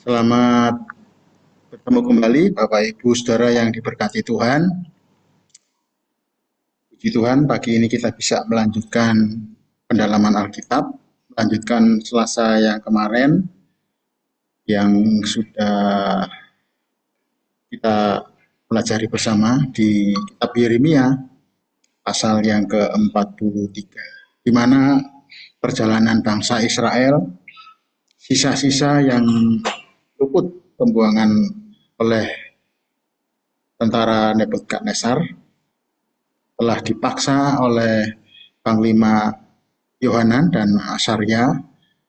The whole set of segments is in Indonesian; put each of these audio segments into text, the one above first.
Selamat bertemu kembali Bapak Ibu Saudara yang diberkati Tuhan. Puji Tuhan, pagi ini kita bisa melanjutkan pendalaman Alkitab, melanjutkan Selasa yang kemarin yang sudah kita pelajari bersama di kitab Yeremia pasal yang ke-43, di mana perjalanan bangsa Israel, sisa-sisa yang luput pembuangan oleh tentara Nebukadnezar telah dipaksa oleh Panglima Yohanan dan Asaria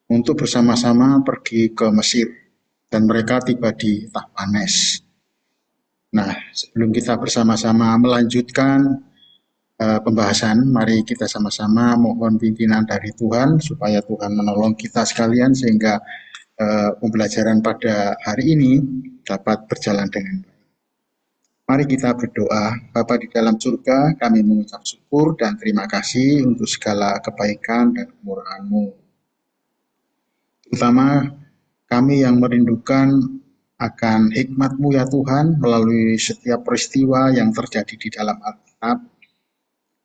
untuk bersama-sama pergi ke Mesir, dan mereka tiba di Tahpanes. Nah, sebelum kita bersama-sama melanjutkan pembahasan, mari kita sama-sama mohon pimpinan dari Tuhan supaya Tuhan menolong kita sekalian sehingga pembelajaran pada hari ini dapat berjalan dengan baik. Mari kita berdoa. Bapa di dalam surga, kami mengucap syukur dan terima kasih untuk segala kebaikan dan kemurahan-Mu. Terutama kami yang merindukan akan hikmat-Mu ya Tuhan melalui setiap peristiwa yang terjadi di dalam Alkitab.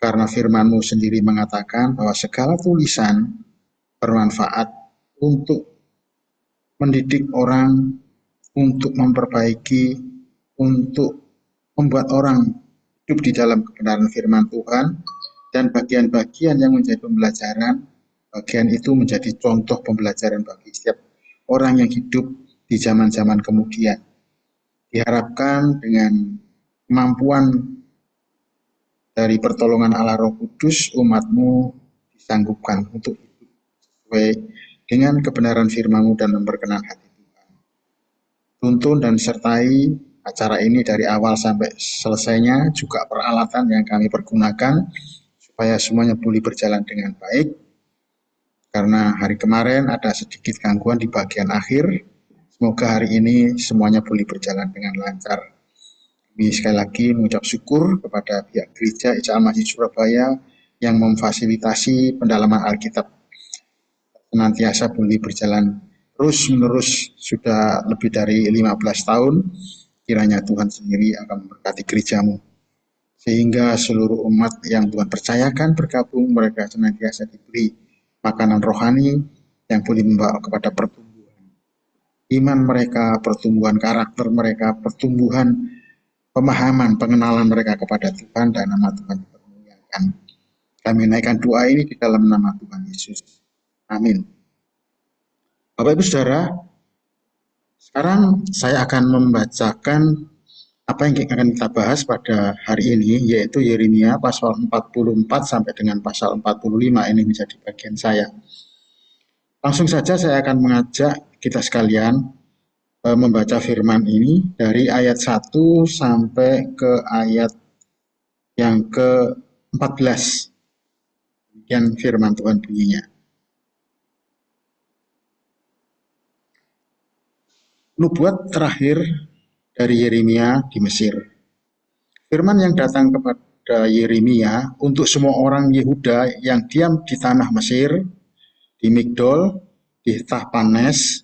Karena firman-Mu sendiri mengatakan bahwa segala tulisan bermanfaat untuk mendidik orang, untuk memperbaiki, untuk membuat orang hidup di dalam kebenaran firman Tuhan, dan bagian-bagian yang menjadi pembelajaran, bagian itu menjadi contoh pembelajaran bagi setiap orang yang hidup di zaman-zaman kemudian. Diharapkan dengan kemampuan dari pertolongan Allah Roh Kudus, umat-Mu disanggupkan untuk hidup sesuai dengan kebenaran firman-Mu dan memperkenan hati Tuhan. Tuntun dan sertai acara ini dari awal sampai selesainya, juga peralatan yang kami pergunakan supaya semuanya boleh berjalan dengan baik. Karena hari kemarin ada sedikit gangguan di bagian akhir, semoga hari ini semuanya boleh berjalan dengan lancar. Kami sekali lagi mengucap syukur kepada pihak gereja ICA Al-Masih Surabaya yang memfasilitasi pendalaman Alkitab senantiasa boleh berjalan terus-menerus sudah lebih dari 15 tahun. Kiranya Tuhan sendiri akan memberkati gereja-Mu, sehingga seluruh umat yang Tuhan percayakan bergabung, mereka senantiasa diberi makanan rohani yang boleh membawa kepada pertumbuhan iman mereka, pertumbuhan karakter mereka, pertumbuhan pemahaman, pengenalan mereka kepada Tuhan, dan nama Tuhan dipermuliakan. Kami naikkan doa ini di dalam nama Tuhan Yesus. Amin. Bapak Ibu Saudara, sekarang saya akan membacakan apa yang akan kita bahas pada hari ini, yaitu Yeremia pasal 44 sampai dengan pasal 45. Ini menjadi bagian saya. Langsung saja saya akan mengajak kita sekalian membaca firman ini dari ayat 1 sampai ke ayat yang ke-14. Demikian firman Tuhan bunyinya. Nubuat terakhir dari Yeremia di Mesir. Firman yang datang kepada Yeremia untuk semua orang Yehuda yang diam di tanah Mesir, di Migdol, di Tahpanes,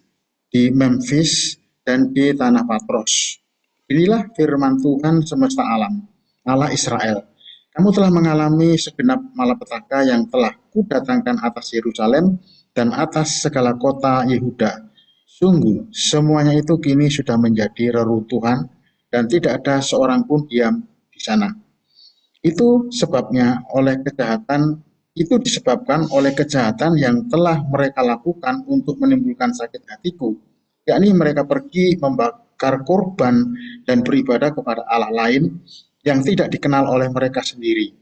di Memphis, dan di tanah Patros. Inilah firman Tuhan semesta alam, Allah Israel. Kamu telah mengalami segenap malapetaka yang telah kudatangkan atas Yerusalem dan atas segala kota Yehuda. Sungguh, semuanya itu kini sudah menjadi reruntuhan dan tidak ada seorang pun diam di sana. Itu disebabkan oleh kejahatan yang telah mereka lakukan untuk menimbulkan sakit hatiku, yakni mereka pergi membakar korban dan beribadah kepada Allah lain yang tidak dikenal oleh mereka sendiri,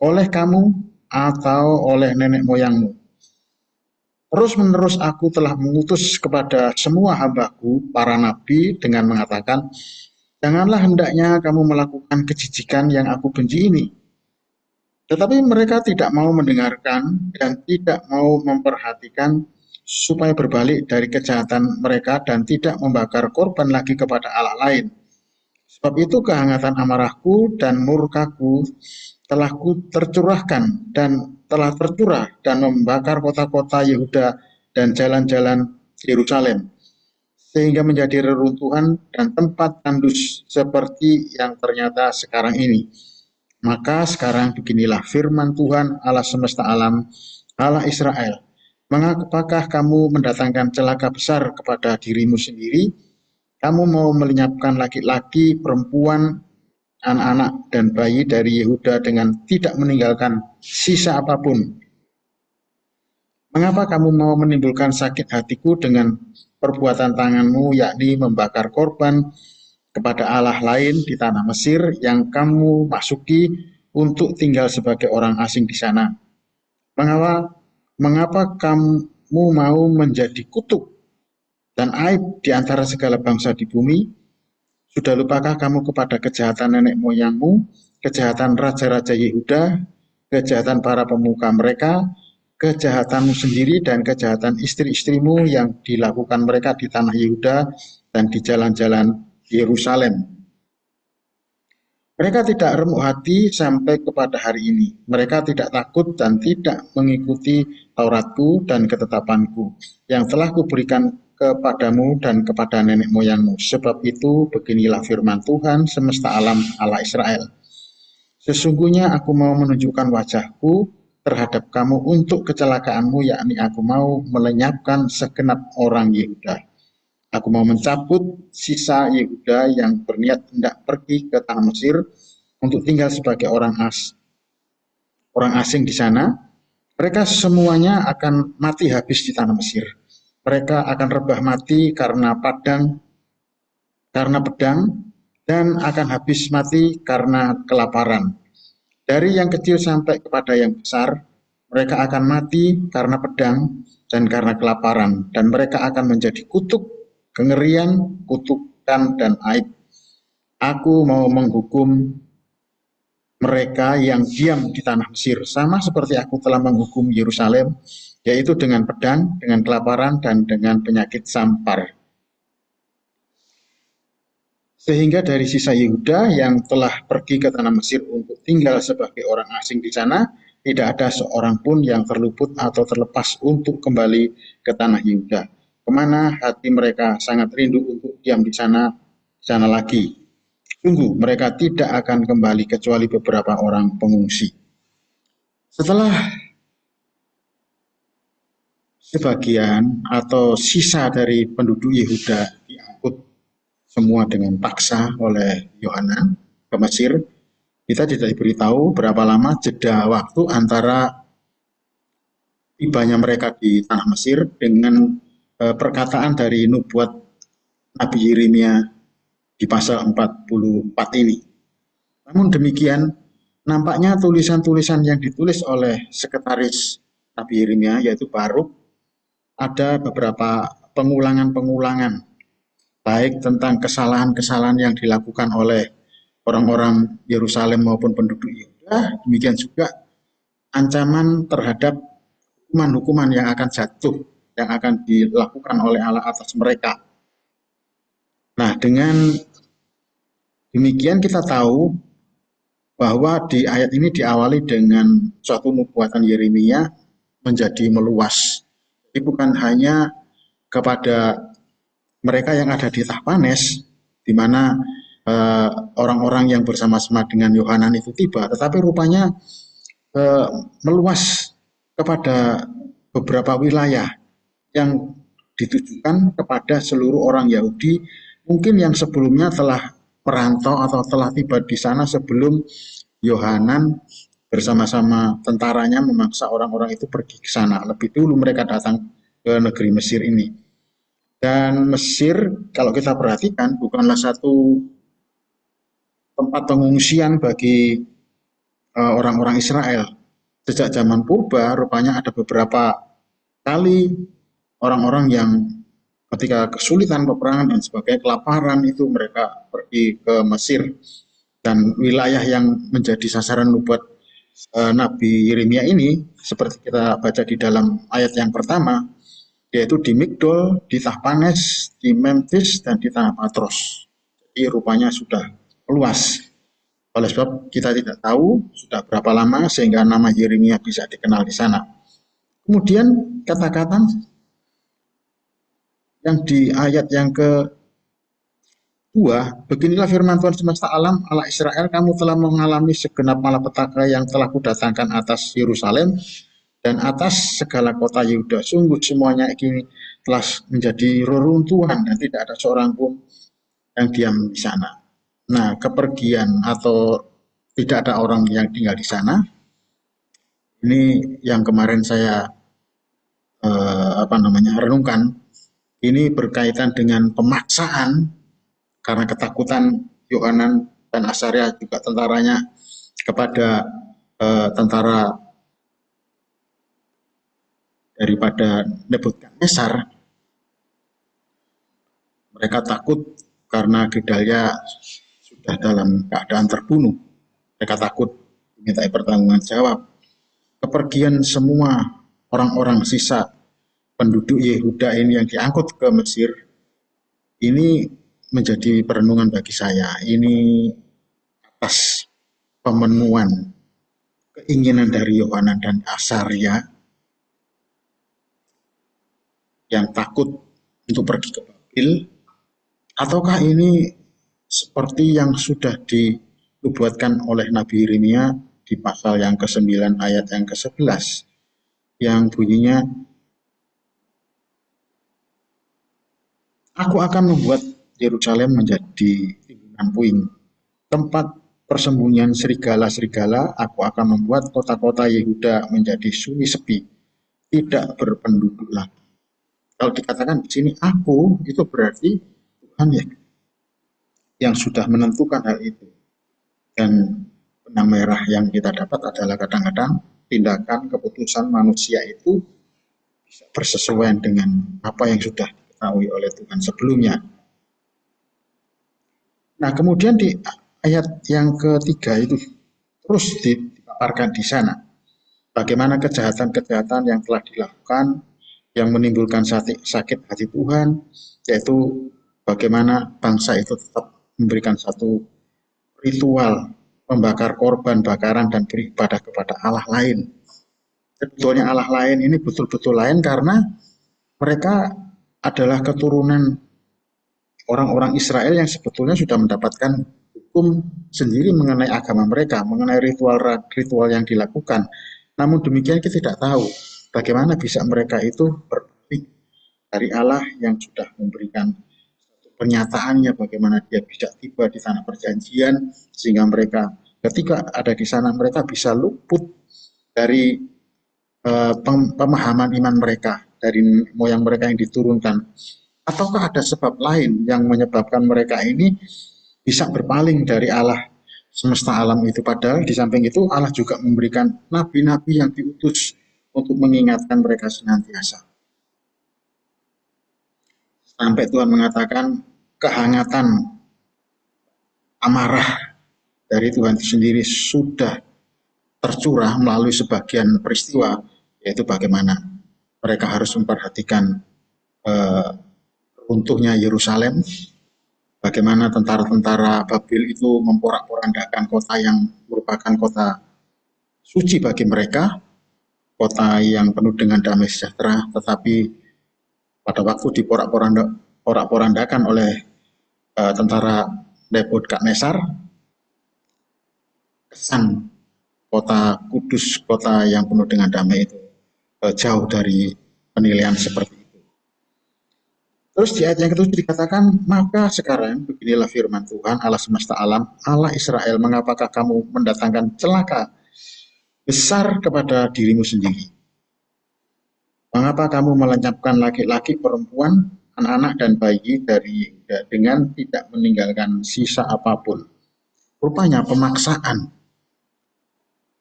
oleh kamu atau oleh nenek moyangmu. Terus-menerus aku telah mengutus kepada semua hamba-Ku, para nabi, dengan mengatakan, janganlah hendaknya kamu melakukan kejijikan yang aku benci ini. Tetapi mereka tidak mau mendengarkan dan tidak mau memperhatikan supaya berbalik dari kejahatan mereka dan tidak membakar korban lagi kepada Allah lain. Sebab itu kehangatan amarahku dan murkaku telah tercurahkan dan telah tercurah dan membakar kota-kota Yehuda dan jalan-jalan Yerusalem, sehingga menjadi reruntuhan dan tempat tandus seperti yang ternyata sekarang ini. Maka sekarang beginilah firman Tuhan Allah semesta alam, Allah Israel. Mengapakah kamu mendatangkan celaka besar kepada dirimu sendiri? Kamu mau melenyapkan laki-laki, perempuan, anak-anak, dan bayi dari Yehuda dengan tidak meninggalkan sisa apapun. Mengapa kamu mau menimbulkan sakit hatiku dengan perbuatan tanganmu, yakni membakar korban kepada Allah lain di tanah Mesir yang kamu masuki untuk tinggal sebagai orang asing di sana? Mengapa kamu mau menjadi kutuk dan aib di antara segala bangsa di bumi? Sudah lupakah kamu kepada kejahatan nenek moyangmu, kejahatan raja-raja Yehuda, kejahatan para pemuka mereka, kejahatanmu sendiri dan kejahatan istri-istrimu yang dilakukan mereka di tanah Yehuda dan di jalan-jalan Yerusalem? Mereka tidak remuk hati sampai kepada hari ini. Mereka tidak takut dan tidak mengikuti Tauratku dan ketetapanku yang telah kuberikan kepadamu dan kepada nenek moyangmu. Sebab itu beginilah firman Tuhan semesta alam Allah Israel. Sesungguhnya aku mau menunjukkan wajahku terhadap kamu untuk kecelakaanmu, yakni aku mau melenyapkan segenap orang Yehuda. Aku mau mencabut sisa Yehuda yang berniat hendak pergi ke tanah Mesir untuk tinggal sebagai orang asing di sana. Mereka semuanya akan mati habis di tanah Mesir. Mereka akan rebah mati karena pedang, dan akan habis mati karena kelaparan. Dari yang kecil sampai kepada yang besar, mereka akan mati karena pedang dan karena kelaparan, dan mereka akan menjadi kutuk, kengerian, kutukan, dan aib. Aku mau menghukum mereka yang diam di tanah Mesir, sama seperti aku telah menghukum Yerusalem, yaitu dengan pedang, dengan kelaparan, dan dengan penyakit sampar. Sehingga dari sisa Yehuda yang telah pergi ke tanah Mesir untuk tinggal sebagai orang asing di sana, tidak ada seorang pun yang terluput atau terlepas untuk kembali ke tanah Yehuda, kemana hati mereka sangat rindu untuk diam di sana lagi. Sungguh mereka tidak akan kembali kecuali beberapa orang pengungsi. Setelah sebagian atau sisa dari penduduk Yehuda diangkut semua dengan paksa oleh Yohanan ke Mesir, kita tidak diberitahu berapa lama jeda waktu antara tibanya mereka di tanah Mesir dengan perkataan dari nubuat Nabi Yeremia di pasal 44 ini. Namun demikian, nampaknya tulisan-tulisan yang ditulis oleh sekretaris Nabi Yeremia, yaitu Baruk, ada beberapa pengulangan-pengulangan, baik tentang kesalahan-kesalahan yang dilakukan oleh orang-orang Yerusalem maupun penduduk Yehuda, demikian juga ancaman terhadap hukuman-hukuman yang akan jatuh, yang akan dilakukan oleh Allah atas mereka. Nah, dengan demikian kita tahu bahwa di ayat ini diawali dengan suatu nubuatan Yeremia menjadi meluas. Jadi bukan hanya kepada mereka yang ada di Tahpanes, di mana orang-orang yang bersama-sama dengan Yohanan itu tiba, tetapi rupanya meluas kepada beberapa wilayah yang ditujukan kepada seluruh orang Yahudi, mungkin yang sebelumnya telah merantau atau telah tiba di sana sebelum Yohanan bersama-sama tentaranya memaksa orang-orang itu pergi ke sana. Lebih dulu mereka datang ke negeri Mesir ini. Dan Mesir, kalau kita perhatikan, bukanlah satu tempat pengungsian bagi orang-orang Israel. Sejak zaman purba, rupanya ada beberapa kali orang-orang yang ketika kesulitan peperangan dan sebagai kelaparan itu mereka pergi ke Mesir. Dan wilayah yang menjadi sasaran nubuat Nabi Yeremia ini, seperti kita baca di dalam ayat yang pertama, yaitu di Migdol, di Tahpanes, di Memphis, dan di Tanah Patros. Jadi rupanya sudah luas. Oleh sebab kita tidak tahu sudah berapa lama sehingga nama Yeremia bisa dikenal di sana. Kemudian kata-kata yang di ayat yang kedua, beginilah firman Tuhan semesta alam, Allah Israel, kamu telah mengalami segenap malapetaka yang telah kudatangkan atas Yerusalem dan atas segala kota Yehuda. Sungguh semuanya ini telah menjadi reruntuhan dan tidak ada seorang pun yang diam di sana. Nah, kepergian atau tidak ada orang yang tinggal di sana, ini yang kemarin saya renungkan. Ini berkaitan dengan pemaksaan karena ketakutan Yohanan dan Asaria juga tentaranya kepada tentara daripada Nebukadnezar. Mereka takut karena Gedalia sudah dalam keadaan terbunuh. Mereka takut dimintai pertanggungan jawab. Kepergian semua orang-orang sisa penduduk Yehuda ini yang diangkut ke Mesir, ini menjadi perenungan bagi saya. Ini atas pemenuhan keinginan dari Yohanan dan Asaria yang takut untuk pergi ke Babil, ataukah ini seperti yang sudah dinubuatkan oleh Nabi Yeremia di pasal yang ke-9 ayat yang ke-11 yang bunyinya, aku akan membuat Yerusalem menjadi timbunan puing, tempat persembunyian serigala-serigala. Aku akan membuat kota-kota Yehuda menjadi sunyi sepi, tidak berpenduduk lagi. Kalau dikatakan di sini aku, itu berarti Tuhan yang sudah menentukan hal itu. Dan benang merah yang kita dapat adalah kadang-kadang tindakan keputusan manusia itu bisa bersesuaian dengan apa yang sudah diketahui oleh Tuhan sebelumnya. Nah, kemudian di ayat yang ketiga itu terus dipaparkan di sana bagaimana kejahatan-kejahatan yang telah dilakukan yang menimbulkan sakit hati Tuhan, yaitu bagaimana bangsa itu tetap memberikan satu ritual membakar korban bakaran dan beribadah kepada Allah lain. Sebetulnya Allah lain ini betul-betul lain karena mereka adalah keturunan orang-orang Israel yang sebetulnya sudah mendapatkan hukum sendiri mengenai agama mereka, mengenai ritual yang dilakukan. Namun demikian kita tidak tahu bagaimana bisa mereka itu berbalik dari Allah yang sudah memberikan pernyataannya bagaimana dia bisa tiba di tanah perjanjian, sehingga mereka ketika ada di sana mereka bisa luput dari pemahaman iman mereka dari moyang mereka yang diturunkan. Ataukah ada sebab lain yang menyebabkan mereka ini bisa berpaling dari Allah semesta alam itu? Padahal di samping itu Allah juga memberikan nabi-nabi yang diutus untuk mengingatkan mereka senantiasa. Sampai Tuhan mengatakan kehangatan amarah dari Tuhan itu sendiri sudah tercurah melalui sebagian peristiwa, yaitu bagaimana mereka harus memperhatikan runtuhnya Yerusalem, bagaimana tentara-tentara Babil itu memporak-porandakan kota yang merupakan kota suci bagi mereka, kota yang penuh dengan damai sejahtera, tetapi pada waktu diporak-porandakan oleh tentara Nebukadnezar, kesan kota kudus, kota yang penuh dengan damai itu jauh dari penilaian seperti itu. Terus di ayat yang ketujuh dikatakan, maka sekarang beginilah firman Tuhan Allah semesta alam, Allah Israel, mengapakah kamu mendatangkan celaka besar kepada dirimu sendiri? Mengapa kamu melenyapkan laki-laki, perempuan, anak-anak dan bayi dengan tidak meninggalkan sisa apapun? Rupanya pemaksaan.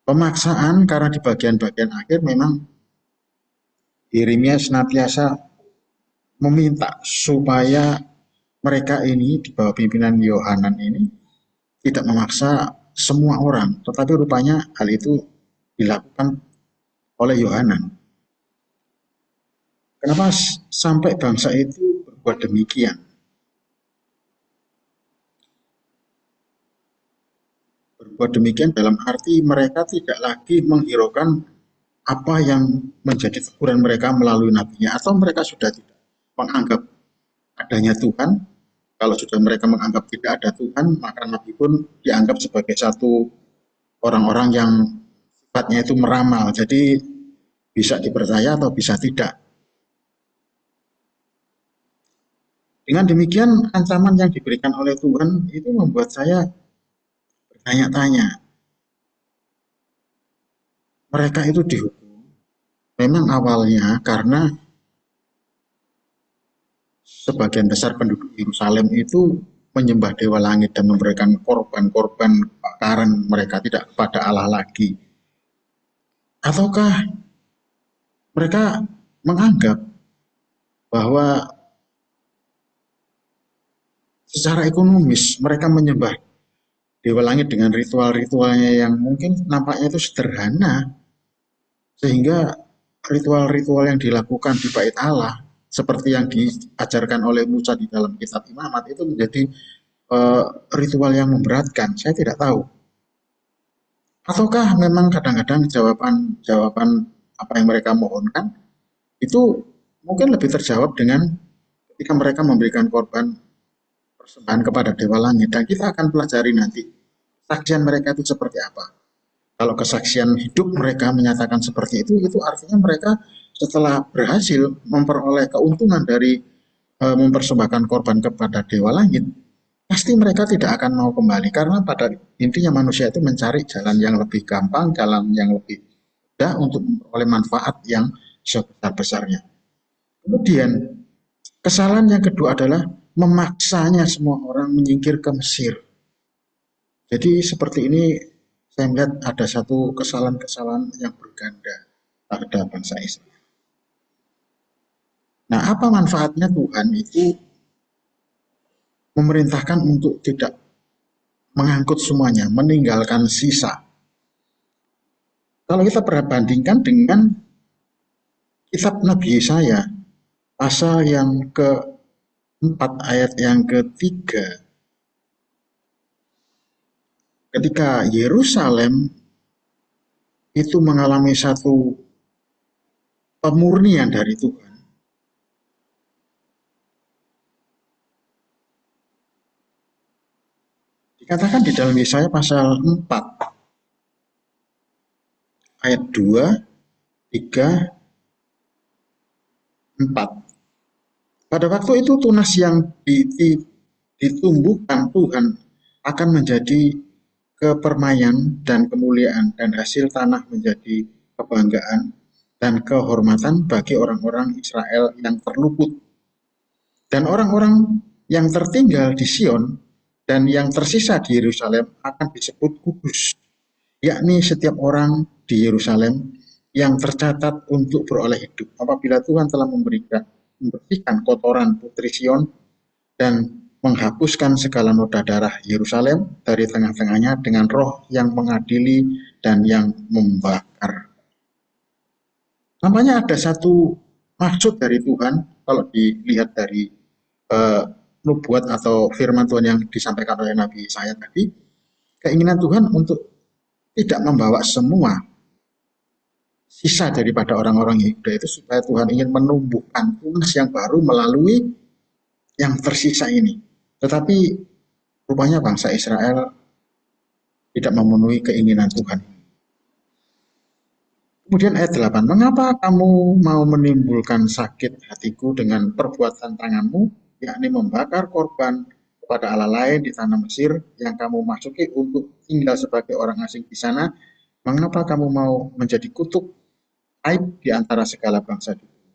Pemaksaan karena di bagian-bagian akhir memang Yeremia senantiasa meminta supaya mereka ini di bawah pimpinan Yohanan ini tidak memaksa semua orang, tetapi rupanya hal itu dilakukan oleh Yohanan. Kenapa sampai bangsa itu berbuat demikian? Berbuat demikian dalam arti mereka tidak lagi menghiraukan apa yang menjadi teguran mereka melalui nabinya, atau mereka sudah tidak menganggap adanya Tuhan. Kalau sudah mereka menganggap tidak ada Tuhan, maka Nabi pun dianggap sebagai satu orang-orang yang sifatnya itu meramal. Jadi bisa dipercaya atau bisa tidak. Dengan demikian, ancaman yang diberikan oleh Tuhan itu membuat saya bertanya-tanya, mereka itu dihukum memang awalnya karena sebagian besar penduduk Yerusalem itu menyembah dewa langit dan memberikan korban-korban bakaran mereka tidak kepada Allah lagi. Ataukah mereka menganggap bahwa secara ekonomis mereka menyembah dewa langit dengan ritual-ritualnya yang mungkin nampaknya itu sederhana, sehingga ritual-ritual yang dilakukan di bait Allah seperti yang diajarkan oleh Musa di dalam kitab Imamat itu menjadi ritual yang memberatkan. Saya tidak tahu. Ataukah memang kadang-kadang jawaban apa yang mereka mohonkan itu mungkin lebih terjawab dengan ketika mereka memberikan korban persembahan kepada dewa langit, dan kita akan pelajari nanti kesaksian mereka itu seperti apa. Kalau kesaksian hidup mereka menyatakan seperti itu artinya mereka setelah berhasil memperoleh keuntungan dari mempersembahkan korban kepada dewa langit, pasti mereka tidak akan mau kembali, karena pada intinya manusia itu mencari jalan yang lebih gampang, jalan yang lebih mudah untuk memperoleh manfaat yang sebesar-besarnya. Kemudian kesalahan yang kedua adalah memaksanya semua orang menyingkir ke Mesir. Jadi seperti ini saya melihat ada satu kesalahan-kesalahan yang berganda pada bangsa Israel. Nah, apa manfaatnya Tuhan itu memerintahkan untuk tidak mengangkut semuanya, meninggalkan sisa. Kalau kita perbandingkan dengan kitab Nabi Yesaya, pasal yang ke-4 ayat yang ke-3, ketika Yerusalem itu mengalami satu pemurnian dari Tuhan, dikatakan di dalam Yesaya pasal 4 ayat 2, 3, 4. Pada waktu itu tunas yang ditumbuhkan Tuhan akan menjadi kepermaian dan kemuliaan, dan hasil tanah menjadi kebanggaan dan kehormatan bagi orang-orang Israel yang terluput. Dan orang-orang yang tertinggal di Sion dan yang tersisa di Yerusalem akan disebut kudus, yakni setiap orang di Yerusalem yang tercatat untuk beroleh hidup. Apabila Tuhan telah membersihkan kotoran putri Sion dan menghapuskan segala noda darah Yerusalem dari tengah-tengahnya dengan roh yang mengadili dan yang membakar. Nampaknya ada satu maksud dari Tuhan kalau dilihat dari nubuat atau firman Tuhan yang disampaikan oleh Nabi Yesaya tadi. Keinginan Tuhan untuk tidak membawa semua sisa daripada orang-orang Yehuda itu, supaya Tuhan ingin menumbuhkan tunas yang baru melalui yang tersisa ini. Tetapi rupanya bangsa Israel tidak memenuhi keinginan Tuhan. Kemudian ayat 8, mengapa kamu mau menimbulkan sakit hatiku dengan perbuatan tanganmu, yakni membakar korban kepada Allah lain di tanah Mesir yang kamu masuki untuk tinggal sebagai orang asing di sana? Mengapa kamu mau menjadi kutuk aib di antara segala bangsa di bumi?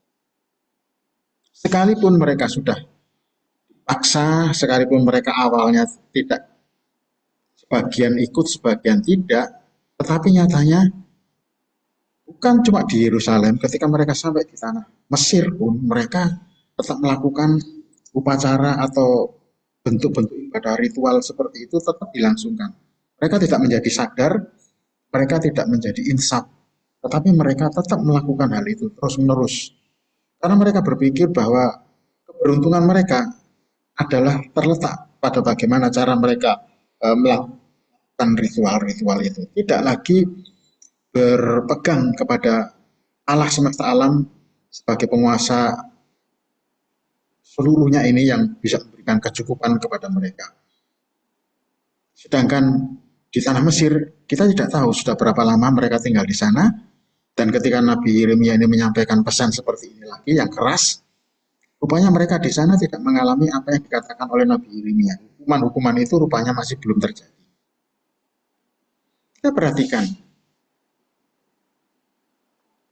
Sekalipun mereka sudah paksa, sekalipun mereka awalnya tidak, sebagian ikut, sebagian tidak, tetapi nyatanya bukan cuma di Yerusalem, ketika mereka sampai di tanah Mesir pun mereka tetap melakukan upacara atau bentuk-bentuk ibadah ritual seperti itu tetap dilangsungkan. Mereka tidak menjadi sadar, mereka tidak menjadi insaf, tetapi mereka tetap melakukan hal itu terus-menerus. Karena mereka berpikir bahwa keberuntungan mereka adalah terletak pada bagaimana cara mereka melakukan ritual-ritual itu. Tidak lagi berpegang kepada Allah semesta alam sebagai penguasa seluruhnya ini yang bisa memberikan kecukupan kepada mereka. Sedangkan di tanah Mesir, kita tidak tahu sudah berapa lama mereka tinggal di sana, dan ketika Nabi Yeremia ini menyampaikan pesan seperti ini lagi, yang keras, rupanya mereka di sana tidak mengalami apa yang dikatakan oleh Nabi Yeremia. Hukuman-hukuman itu rupanya masih belum terjadi. Kita perhatikan,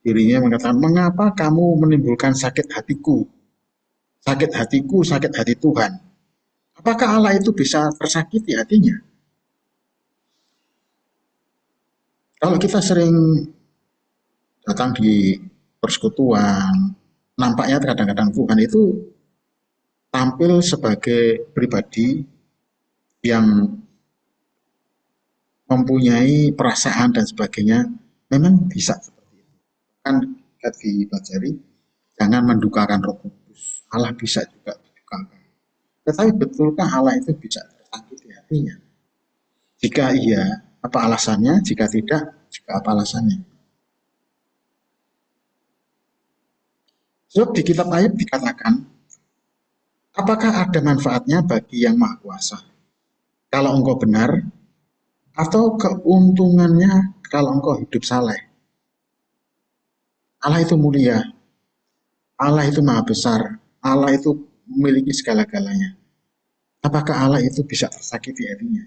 Yeremia mengatakan, mengapa kamu menimbulkan sakit hatiku? Sakit hatiku, sakit hati Tuhan. Apakah Allah itu bisa tersakiti hatinya? Kalau kita sering datang di persekutuan, nampaknya kadang-kadang Tuhan itu tampil sebagai pribadi yang mempunyai perasaan dan sebagainya, memang bisa seperti itu. Kan kita dipelajari, jangan mendukakan Roh Kudus. Allah bisa juga didukakan. Tetapi betulkah Allah itu bisa tersakiti hatinya? Jika iya, apa alasannya? Jika tidak, juga apa alasannya? Sebab di kitab Ayub dikatakan, apakah ada manfaatnya bagi yang Maha Kuasa? Kalau engkau benar, atau keuntungannya kalau engkau hidup saleh? Allah itu mulia, Allah itu maha besar, Allah itu memiliki segala-galanya. Apakah Allah itu bisa tersakiti hatinya?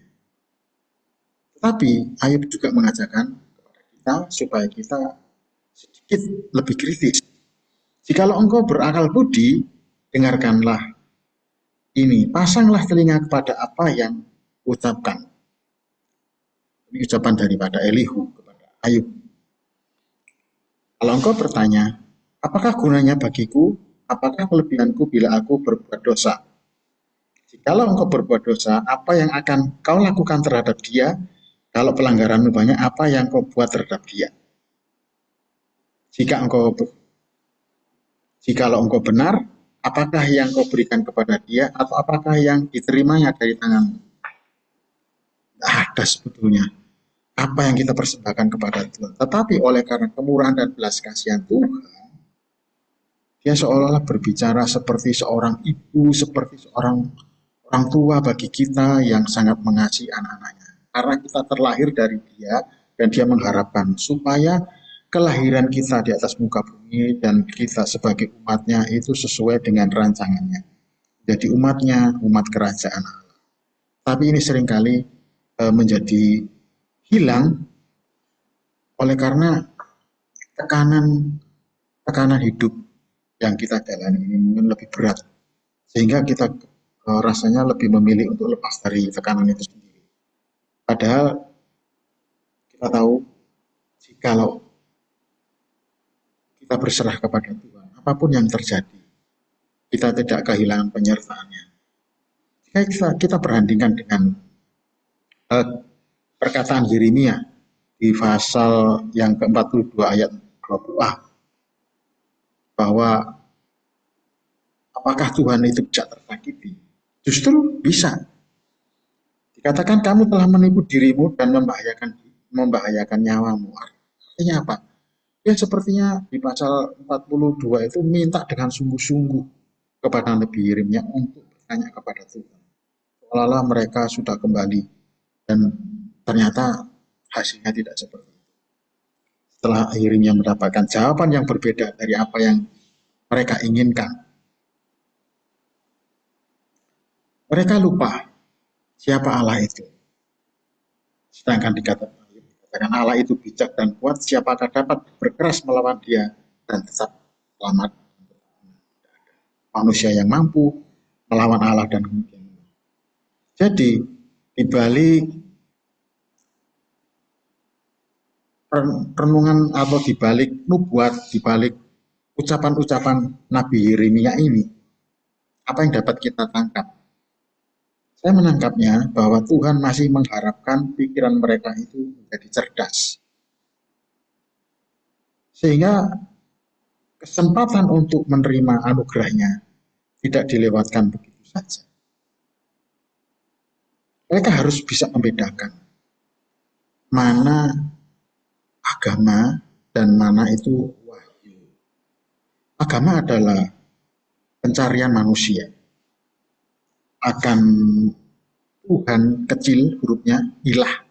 Tetapi Ayub juga mengajarkan kepada kita supaya kita sedikit lebih kritis. Jikalau engkau berakal budi, dengarkanlah ini, pasanglah telinga kepada apa yang ucapkan. Ini ucapan daripada Elihu kepada Ayub. Kalau engkau bertanya, apakah gunanya bagiku? Apakah kelebihanku bila aku berbuat dosa? Jikalau engkau berbuat dosa, apa yang akan kau lakukan terhadap dia? Kalau pelanggaranmu banyak, apa yang kau buat terhadap dia? Jikalau engkau benar, apakah yang kau berikan kepada dia, atau apakah yang diterimanya dari tanganmu? Tidak ada sebetulnya apa yang kita persembahkan kepada Tuhan. Tetapi oleh karena kemurahan dan belas kasihan Tuhan, dia seolah-olah berbicara seperti seorang ibu, seperti seorang orang tua bagi kita yang sangat mengasihi anak-anaknya. Karena kita terlahir dari dia, dan dia mengharapkan supaya kelahiran kita di atas muka bumi dan kita sebagai umatnya itu sesuai dengan rancangannya. Jadi umatnya, umat kerajaan Allah. Tapi ini seringkali menjadi hilang oleh karena tekanan hidup yang kita jalani ini mungkin lebih berat, sehingga kita rasanya lebih memilih untuk lepas dari tekanan itu sendiri. Padahal kita tahu, jikalau kita berserah kepada Tuhan, apapun yang terjadi, kita tidak kehilangan penyertaannya. Jika kita berandingkan dengan perkataan Yeremia di pasal yang ke-42 ayat 20a, bahwa apakah Tuhan itu bisa tersakiti? Justru bisa. Dikatakan kamu telah menipu dirimu dan membahayakan nyawamu. Artinya apa? Dia sepertinya di pasal 42 itu minta dengan sungguh-sungguh kepada Nabi Yeremia untuk bertanya kepada Tuhan. Seolah-olah mereka sudah kembali, dan ternyata hasilnya tidak seperti itu. Setelah Yeremia mendapatkan jawaban yang berbeda dari apa yang mereka inginkan, mereka lupa siapa Allah itu. Sedangkan dikatakan Allah itu bijak dan kuat, siapakah dapat berkeras melawan dia dan tetap selamat? Manusia yang mampu melawan Allah dan kemudian. Jadi di balik renungan atau di balik nubuat, di balik ucapan-ucapan Nabi Yeremia ini, apa yang dapat kita tangkap? Saya menangkapnya bahwa Tuhan masih mengharapkan pikiran mereka itu menjadi cerdas. Sehingga kesempatan untuk menerima anugerahnya tidak dilewatkan begitu saja. Mereka harus bisa membedakan mana agama dan mana itu wahyu. Agama adalah pencarian manusia akan Tuhan kecil, hurufnya ilah,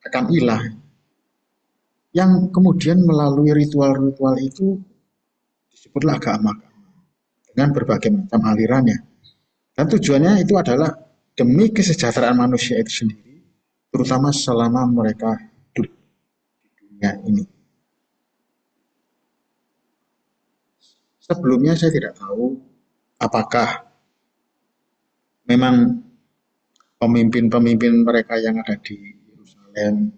akan ilah, yang kemudian melalui ritual-ritual itu disebutlah agama dengan berbagai macam alirannya. Dan tujuannya itu adalah demi kesejahteraan manusia itu sendiri, terutama selama mereka hidup di dunia ini. Sebelumnya saya tidak tahu apakah memang pemimpin-pemimpin mereka yang ada di Yerusalem,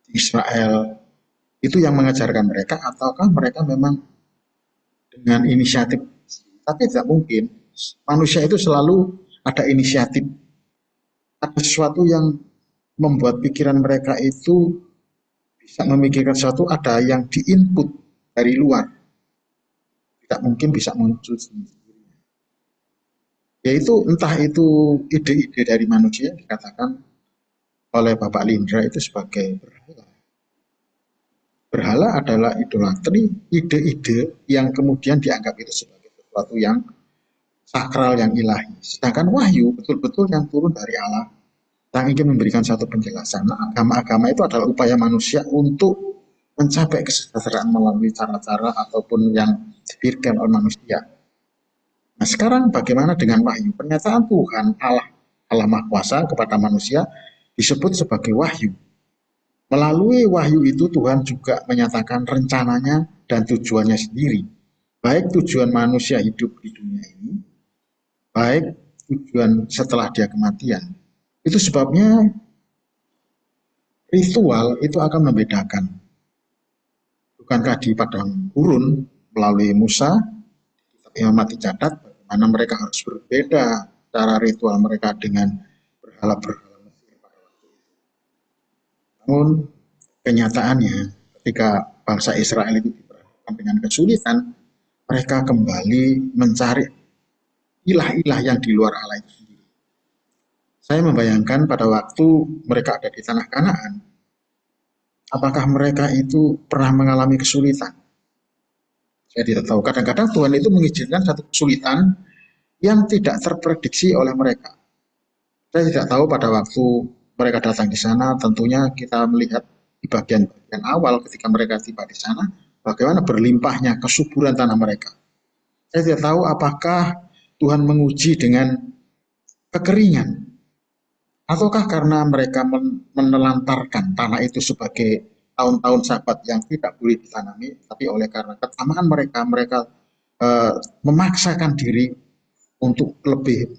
di Israel, itu yang mengajarkan mereka, ataukah mereka memang dengan inisiatif. Tapi tidak mungkin, manusia itu selalu ada inisiatif, ada sesuatu yang membuat pikiran mereka itu bisa memikirkan sesuatu, ada yang diinput dari luar, tidak mungkin bisa muncul sendiri. Yaitu entah itu ide-ide dari manusia yang dikatakan oleh Bapak Lindra itu sebagai berhala. Berhala adalah idolatri, ide-ide yang kemudian dianggap itu sebagai sesuatu yang sakral, yang ilahi. Sedangkan wahyu betul-betul yang turun dari Allah, yang ingin memberikan satu penjelasan. Nah, agama-agama itu adalah upaya manusia untuk mencapai kesejahteraan melalui cara-cara ataupun yang dipikirkan oleh manusia. Nah, sekarang bagaimana dengan wahyu? Pernyataan Tuhan Allah Maha Kuasa kepada manusia disebut sebagai wahyu. Melalui wahyu itu Tuhan juga menyatakan rencananya dan tujuannya sendiri. Baik tujuan manusia hidup di dunia ini, baik tujuan setelah dia kematian. Itu sebabnya ritual itu akan membedakan. Bukankah di padang gurun melalui Musa, yang mati catat, bagaimana mereka harus berbeda cara ritual mereka dengan berhala-berhala Mesir pada waktu itu. Namun kenyataannya ketika bangsa Israel itu diperhadapkan dengan kesulitan, mereka kembali mencari ilah-ilah yang di luar Allah itu sendiri. Saya membayangkan pada waktu mereka ada di tanah Kanaan, apakah mereka itu pernah mengalami kesulitan? Saya tidak tahu. Kadang-kadang Tuhan itu mengizinkan satu kesulitan yang tidak terprediksi oleh mereka. Saya tidak tahu pada waktu mereka datang di sana, tentunya kita melihat di bagian-bagian awal ketika mereka tiba di sana, bagaimana berlimpahnya kesuburan tanah mereka. Saya tidak tahu apakah Tuhan menguji dengan kekeringan, ataukah karena mereka menelantarkan tanah itu sebagai tahun-tahun Sabat yang tidak boleh ditanami, tapi oleh karena ketamaan mereka, mereka memaksakan diri untuk lebih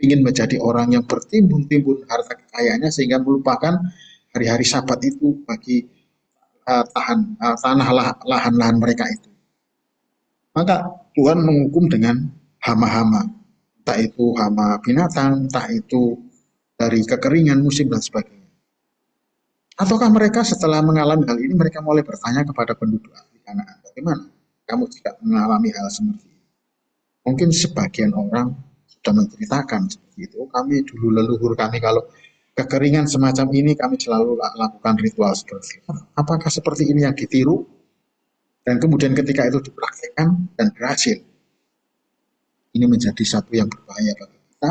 ingin menjadi orang yang bertimbun-timbun harta kekayaannya sehingga melupakan hari-hari Sabat itu bagi tanah lahan-lahan mereka itu. Maka Tuhan menghukum dengan hama-hama, entah itu hama binatang, entah itu dari kekeringan musim dan sebagainya. Ataukah mereka setelah mengalami hal ini mereka mulai bertanya kepada penduduk asli Kanaan, bagaimana kamu tidak mengalami hal seperti ini? Mungkin sebagian orang sudah menceritakan seperti itu. Kami dulu leluhur kami kalau kekeringan semacam ini kami selalu lakukan ritual seperti itu. Apakah seperti ini yang ditiru? Dan kemudian ketika itu dipraktikkan dan berhasil. Ini menjadi satu yang berbahaya bagi kita,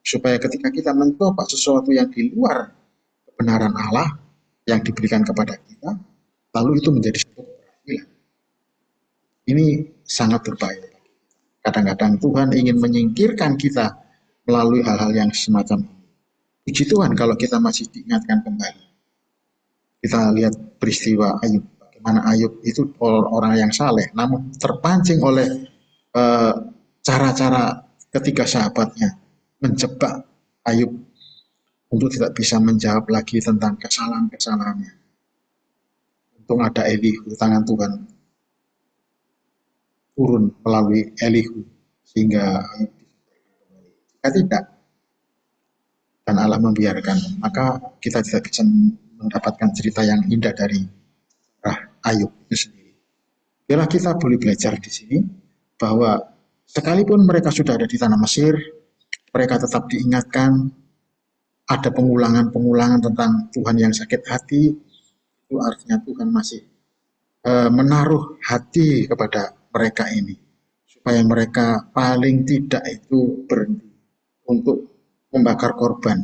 supaya ketika kita mencoba sesuatu yang di luar kebenaran Allah yang diberikan kepada kita, lalu itu menjadi satu keberhasilan. Ini sangat berbahaya. Kadang-kadang Tuhan ingin menyingkirkan kita melalui hal-hal yang semacam ini. Puji Tuhan kalau kita masih diingatkan kembali. Kita lihat peristiwa Ayub. Bagaimana Ayub itu orang yang saleh, namun terpancing oleh cara-cara ketiga sahabatnya menjebak Ayub untuk tidak bisa menjawab lagi tentang kesalahan-kesalahannya. Untung ada Elihu, tangan Tuhan turun melalui Elihu sehingga Ayub kembali. Jika tidak, dan Allah membiarkan, maka kita tidak bisa mendapatkan cerita yang indah dari Ayub itu sendiri. Biarlah kita boleh belajar di sini bahwa sekalipun mereka sudah ada di tanah Mesir, mereka tetap diingatkan ada pengulangan-pengulangan tentang Tuhan yang sakit hati. Itu artinya Tuhan masih menaruh hati kepada mereka ini supaya mereka paling tidak itu berhenti untuk membakar korban.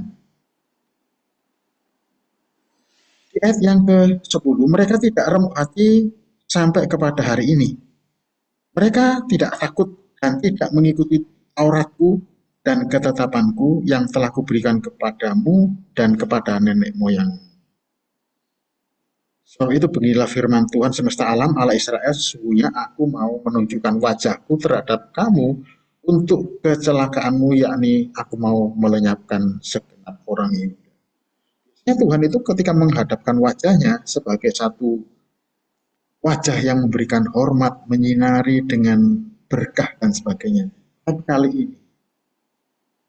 Di ayat yang ke-10, mereka tidak remuk hati sampai kepada hari ini. Mereka tidak takut dan tidak mengikuti Tauratku dan ketetapanku yang telah kuberikan kepadamu dan kepada nenek moyang. Sebab itu beginilah firman Tuhan semesta alam Allah Israel, sesungguhnya aku mau menunjukkan wajahku terhadap kamu untuk kecelakaanmu, yakni aku mau melenyapkan segenap orang ini. Tuhan itu ketika menghadapkan wajahnya sebagai satu wajah yang memberikan hormat, menyinari dengan berkah dan sebagainya. Tapi kali ini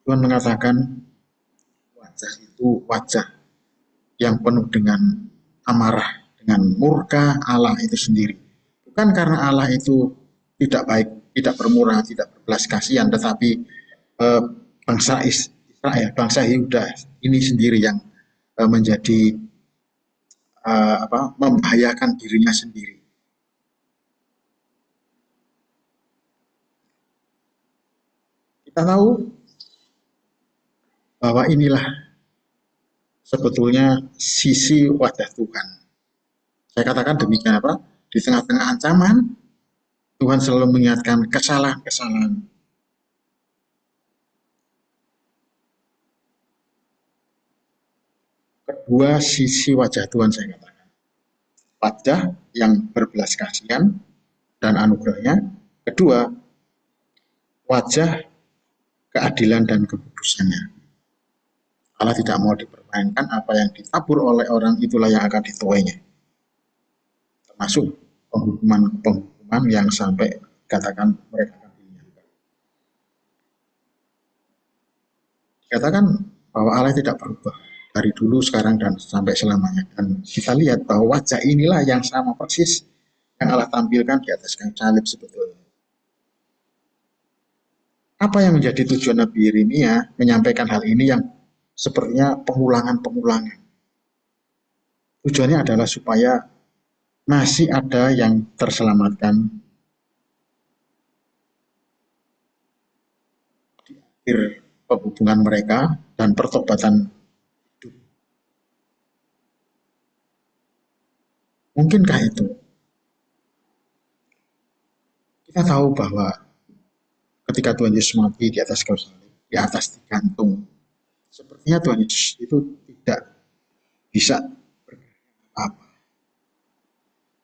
Tuhan mengatakan wajah itu wajah yang penuh dengan amarah, dengan murka Allah itu sendiri. Bukan karena Allah itu tidak baik, tidak bermurah, tidak berbelas kasihan, tetapi bangsa Israel, bangsa Yehuda ini sendiri yang menjadi membahayakan dirinya sendiri. Kita tahu bahwa inilah sebetulnya sisi wajah Tuhan. Saya katakan demikian apa? Di tengah-tengah ancaman, Tuhan selalu mengingatkan kesalahan-kesalahan. Kedua sisi wajah Tuhan saya katakan. Wajah yang berbelas kasihan dan anugerahnya. Kedua, wajah keadilan dan kekudusannya. Allah tidak mau dipermainkan, apa yang ditabur oleh orang itulah yang akan dituainya. Termasuk penghukuman yang sampai katakan mereka akan dinyatakan. Dikatakan bahwa Allah tidak berubah dari dulu, sekarang, dan sampai selamanya. Dan kita lihat bahwa wajah inilah yang sama persis yang Allah tampilkan di atas kayu salib sebetulnya. Apa yang menjadi tujuan Nabi Yeremia menyampaikan hal ini yang sepertinya pengulangan-pengulangan? Tujuannya adalah supaya masih ada yang terselamatkan di akhir hubungan mereka dan pertobatan hidup. Mungkinkah itu? Kita tahu bahwa ketika Tuhan Yesus mati di atas kayu salib, di atas digantung, sepertinya Tuhan Yesus itu tidak bisa bergerak apa-apa.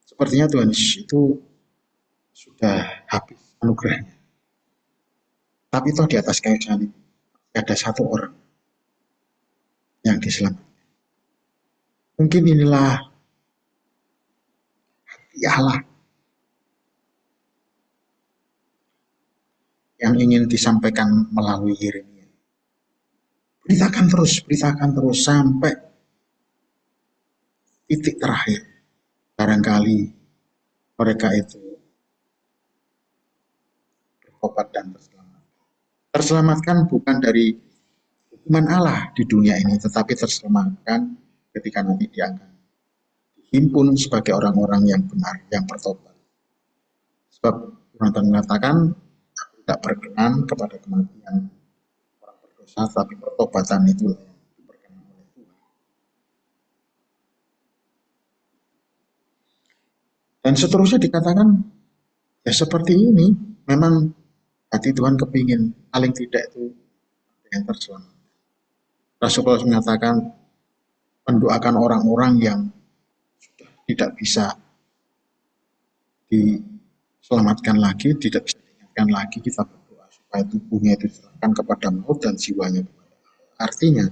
Sepertinya Tuhan Yesus itu sudah habis anugerahnya. Tapi toh di atas kayu salib ada satu orang yang diselamatkan. Mungkin inilah hati Allah yang ingin disampaikan melalui Yeremia. Beritakan terus sampai titik terakhir. Barangkali mereka itu bertobat dan terselamatkan. Terselamatkan bukan dari hukuman Allah di dunia ini, tetapi terselamatkan ketika nanti dia akan dihimpun sebagai orang-orang yang benar, yang bertobat. Sebab Tuhan mengatakan, tidak berkenan kepada kematian orang berdosa, tapi pertobatan itu yang diperkenan oleh Tuhan. Dan seterusnya dikatakan, ya seperti ini, memang hati Tuhan kepingin, paling tidak itu yang terselamat. Rasul Paulus mengatakan, mendoakan orang-orang yang sudah tidak bisa diselamatkan lagi, tidak bisa lagi, kita berdoa supaya tubuhnya itu diserahkan kepada maut dan jiwanya kepada Allah. Artinya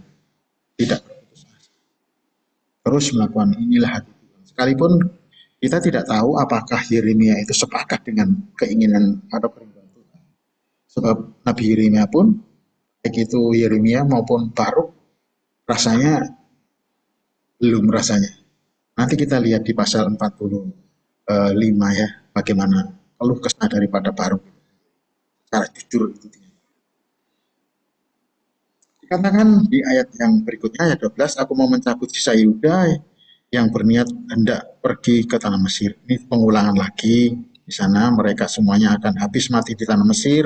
tidak berputus asa, terus melakukan inilah hati Tuhan. Sekalipun kita tidak tahu apakah Yeremia itu sepakat dengan keinginan atau perintah Tuhan. Sebab Nabi Yeremia pun, baik itu Yeremia maupun Baruk, rasanya belum rasanya. Nanti kita lihat di pasal 45 ya, bagaimana keluh kesah daripada Baruk. Secara jujur itu dikatakan di ayat yang berikutnya, ayat 12, aku mau mencabut sisa Yehuda yang berniat hendak pergi ke tanah Mesir. Ini pengulangan lagi. di sana, mereka semuanya akan habis mati di tanah Mesir,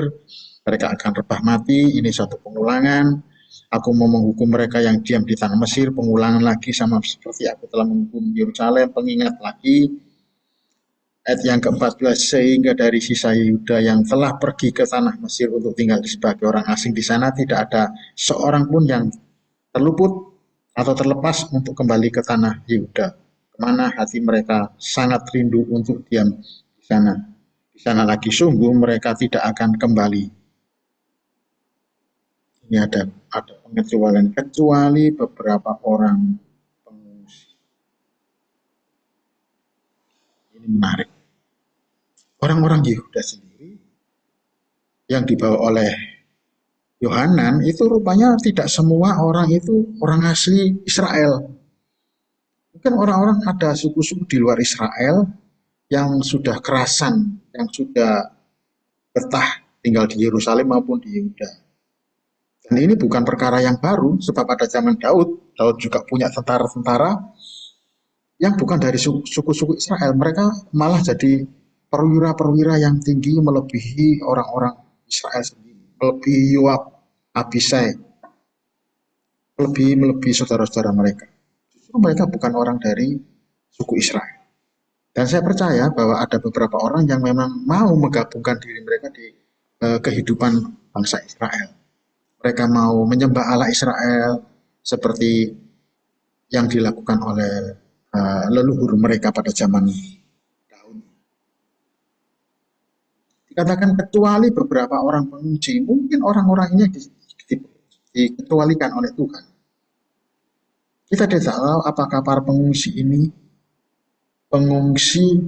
mereka akan rebah mati, ini suatu pengulangan. Aku mau menghukum mereka yang diam di tanah Mesir, pengulangan lagi sama seperti aku telah menghukum Yerusalem, pengingat lagi. Ayat yang ke-14, sehingga dari sisa Yehuda yang telah pergi ke tanah Mesir untuk tinggal sebagai orang asing di sana, tidak ada seorang pun yang terluput atau terlepas untuk kembali ke tanah Yehuda, kemana hati mereka sangat rindu untuk diam di sana. Di sana lagi sungguh mereka tidak akan kembali. Ini ada pengecualian, kecuali beberapa orang pengungsi. Ini menarik. Orang-orang Yehuda sendiri yang dibawa oleh Yohanan itu rupanya tidak semua orang itu orang asli Israel. Mungkin orang-orang ada suku-suku di luar Israel yang sudah kerasan, yang sudah betah tinggal di Yerusalem maupun di Yehuda. Dan ini bukan perkara yang baru, sebab pada zaman Daud juga punya tentara-tentara yang bukan dari suku-suku Israel. Mereka malah jadi perwira-perwira yang tinggi melebihi orang-orang Israel sendiri, melebihi Yoab, Abisai, melebihi saudara-saudara mereka. Justru mereka bukan orang dari suku Israel. Dan saya percaya bahwa ada beberapa orang yang memang mau menggabungkan diri mereka di kehidupan bangsa Israel. Mereka mau menyembah Allah Israel seperti yang dilakukan oleh leluhur mereka pada zaman Daud. Dikatakan kecuali beberapa orang pengungsi, mungkin orang-orang ini dikecualikan oleh Tuhan. Kita tidak tahu apakah para pengungsi ini pengungsi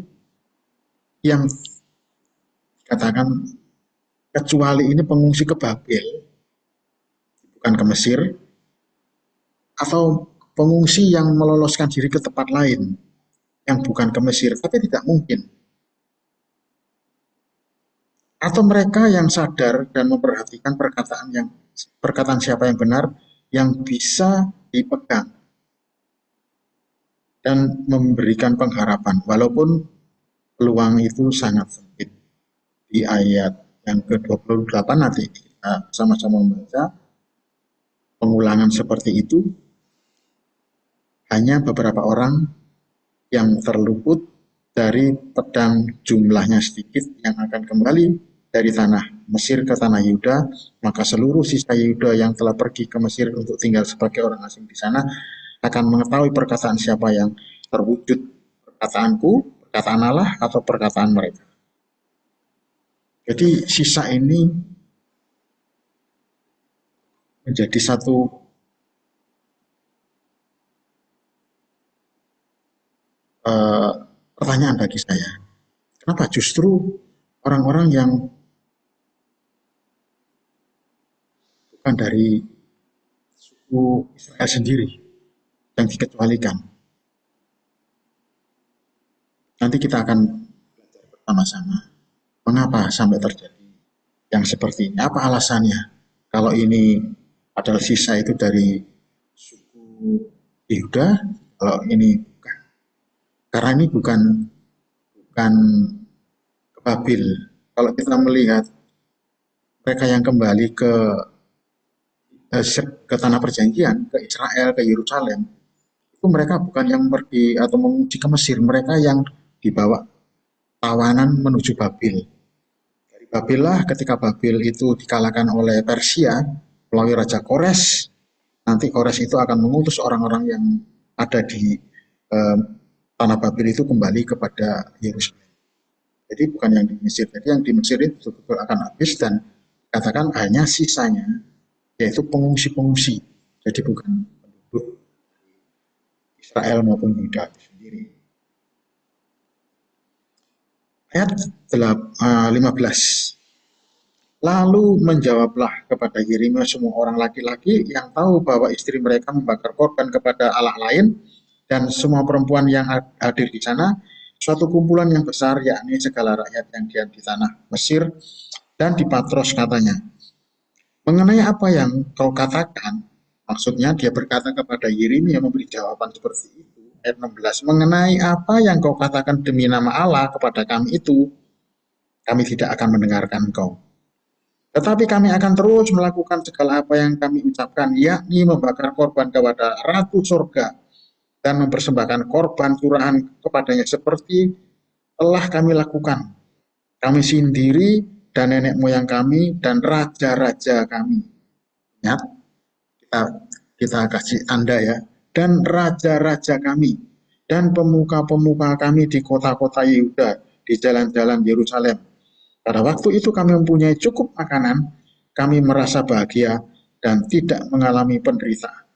yang katakan kecuali ini pengungsi ke Babel, bukan ke Mesir, atau pengungsi yang meloloskan diri ke tempat lain yang bukan ke Mesir, tapi tidak mungkin. Atau mereka yang sadar dan memperhatikan perkataan siapa yang benar, yang bisa dipegang dan memberikan pengharapan, walaupun peluang itu sangat sempit. Di ayat yang ke-28 nanti kita sama-sama membaca pengulangan seperti itu. Hanya beberapa orang yang terluput dari pedang jumlahnya sedikit yang akan kembali dari tanah Mesir ke tanah Yehuda, maka seluruh sisa Yehuda yang telah pergi ke Mesir untuk tinggal sebagai orang asing di sana akan mengetahui perkataan siapa yang terwujud, perkataanku, perkataan Allah, atau perkataan mereka. Jadi sisa ini menjadi satu pertanyaan bagi saya. Kenapa justru orang-orang yang bukan dari suku Israel sendiri yang dikecualikan? Nanti kita akan belajar bersama-sama mengapa sampai terjadi yang seperti ini. Apa alasannya? Kalau ini adalah sisa itu dari suku Yehuda, kalau ini bukan. Karena ini bukan ke Babil. Kalau kita melihat mereka yang kembali ke tanah perjanjian, ke Israel, ke Yerusalem, itu mereka bukan yang pergi atau menuju ke Mesir, mereka yang dibawa tawanan menuju Babil. Dari Babil lah, ketika Babil itu dikalahkan oleh Persia melalui Raja Kores, nanti Kores itu akan mengutus orang-orang yang ada di tanah Babil itu kembali kepada Yerusalem. Jadi bukan yang di Mesir, jadi yang di Mesir itu betul-betul akan habis dan katakan hanya sisanya, yaitu pengungsi-pengungsi. Jadi bukan penduduk Israel maupun Yuda sendiri. Ayat 15. Lalu menjawablah kepada Yeremia semua orang laki-laki yang tahu bahwa istri mereka membakar korban kepada Allah lain dan semua perempuan yang hadir di sana, suatu kumpulan yang besar, yakni segala rakyat yang diam di tanah Mesir dan di Patros, katanya, mengenai apa yang kau katakan, maksudnya dia berkata kepada Yeremia memberi jawaban seperti itu. Ayat 16, mengenai apa yang kau katakan demi nama Allah kepada kami itu, kami tidak akan mendengarkan engkau. Tetapi kami akan terus melakukan segala apa yang kami ucapkan, yakni membakar korban kepada Ratu Sorga dan mempersembahkan korban curahan kepadanya seperti telah kami lakukan. Kami sendiri dan nenek moyang kami dan raja-raja kami. Ingat, kita, kita kasih Anda ya. Dan raja-raja kami dan pemuka-pemuka kami di kota-kota Yehuda, di jalan-jalan Yerusalem. Pada waktu itu kami mempunyai cukup makanan, kami merasa bahagia dan tidak mengalami penderitaan.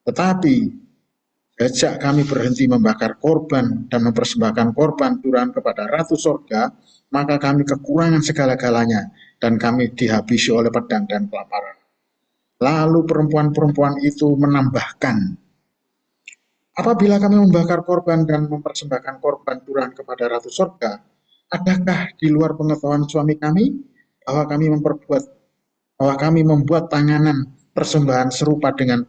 Tetapi sejak kami berhenti membakar korban dan mempersembahkan korban curahan kepada Ratu Sorga, maka kami kekurangan segala-galanya dan kami dihabisi oleh pedang dan kelaparan. Lalu perempuan-perempuan itu menambahkan, apabila kami membakar korban dan mempersembahkan korban curahan kepada Ratu Sorga, adakah di luar pengetahuan suami kami bahwa kami membuat tanganan persembahan serupa dengan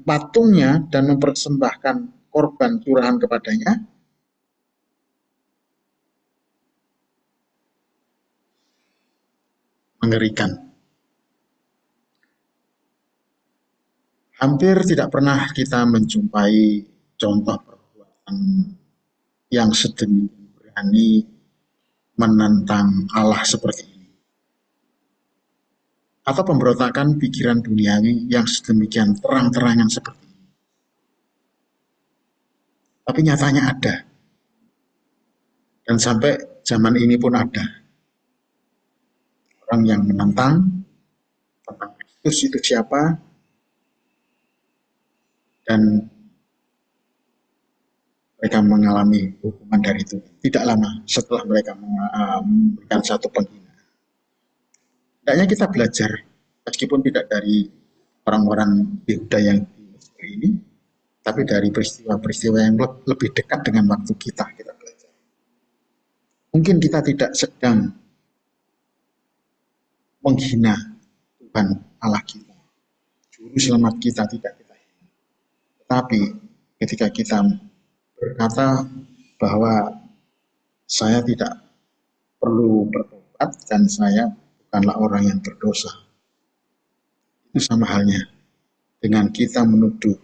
patungnya dan mempersembahkan korban curahan kepadanya? Mengerikan. Hampir tidak pernah kita menjumpai contoh perbuatan yang sedemikian berani menentang Allah seperti ini. Atau pemberontakan pikiran duniawi yang sedemikian terang-terangan seperti ini. Tapi nyatanya ada. Dan sampai zaman ini pun ada. Orang yang menentang tentang Kristus itu siapa, dan mereka mengalami hukuman dari itu. Tidak lama setelah mereka memberikan satu penghinaan. Hendaknya kita belajar, meskipun tidak dari orang-orang Yehuda yang di Mesir ini, tapi dari peristiwa-peristiwa yang lebih dekat dengan waktu kita belajar. Mungkin kita tidak sedang menghina Tuhan Allah kita, Juru Selamat kita tidak kita hina. Tetapi ketika kita berkata bahwa saya tidak perlu bertobat dan saya bukanlah orang yang berdosa, itu sama halnya dengan kita menuduh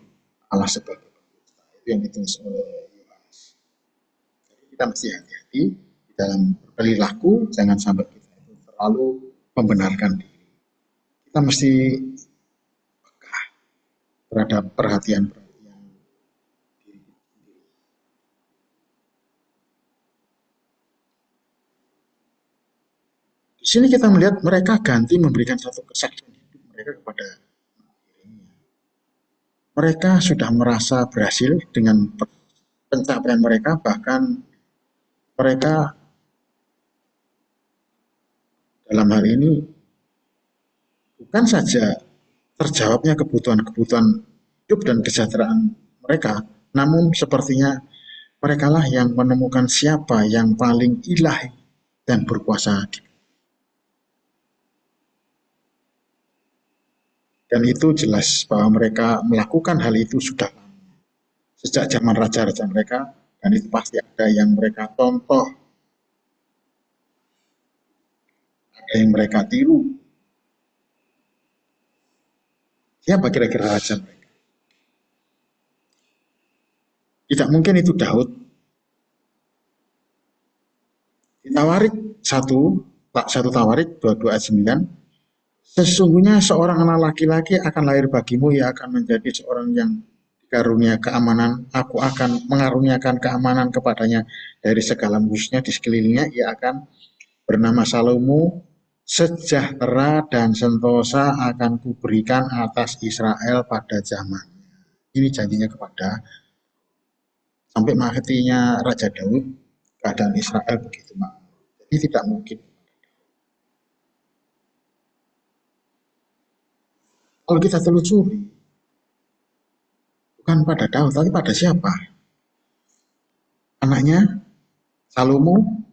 Allah sebagai pendusta. Itu yang ditulis oleh Yohanes. Jadi kita mesti hati-hati di dalam berperilaku, jangan sampai kita itu terlalu membenarkan diri. Kita mesti peka terhadap perhatian diri. Di sini kita melihat mereka ganti memberikan satu kesaksian hidup mereka kepada dirinya. Mereka sudah merasa berhasil dengan pencapaian mereka, bahkan mereka dalam hal ini bukan saja terjawabnya kebutuhan-kebutuhan hidup dan kesejahteraan mereka, namun sepertinya merekalah yang menemukan siapa yang paling ilahi dan berkuasa. Dan itu jelas bahwa mereka melakukan hal itu sudah lama, sejak zaman raja-raja mereka, dan itu pasti ada yang mereka contoh, ada yang mereka tiru. Siapa kira-kira raja mereka? Tidak mungkin itu Daud. Di Tawarik 1 Tawarik 22 ayat 9, sesungguhnya seorang anak laki-laki akan lahir bagimu, ia akan menjadi seorang yang karunia keamanan. Aku akan mengaruniakan keamanan kepadanya dari segala musuhnya di sekelilingnya. Ia akan bernama Salomo. Sejahtera dan sentosa akan kuberikan atas Israel pada zamannya. Ini janjinya kepada sampai matinya Raja Daud, keadaan Israel begitu makmur. Jadi tidak mungkin. Kalau kita telusuri, bukan pada Daud, tapi pada siapa? Anaknya Salomo.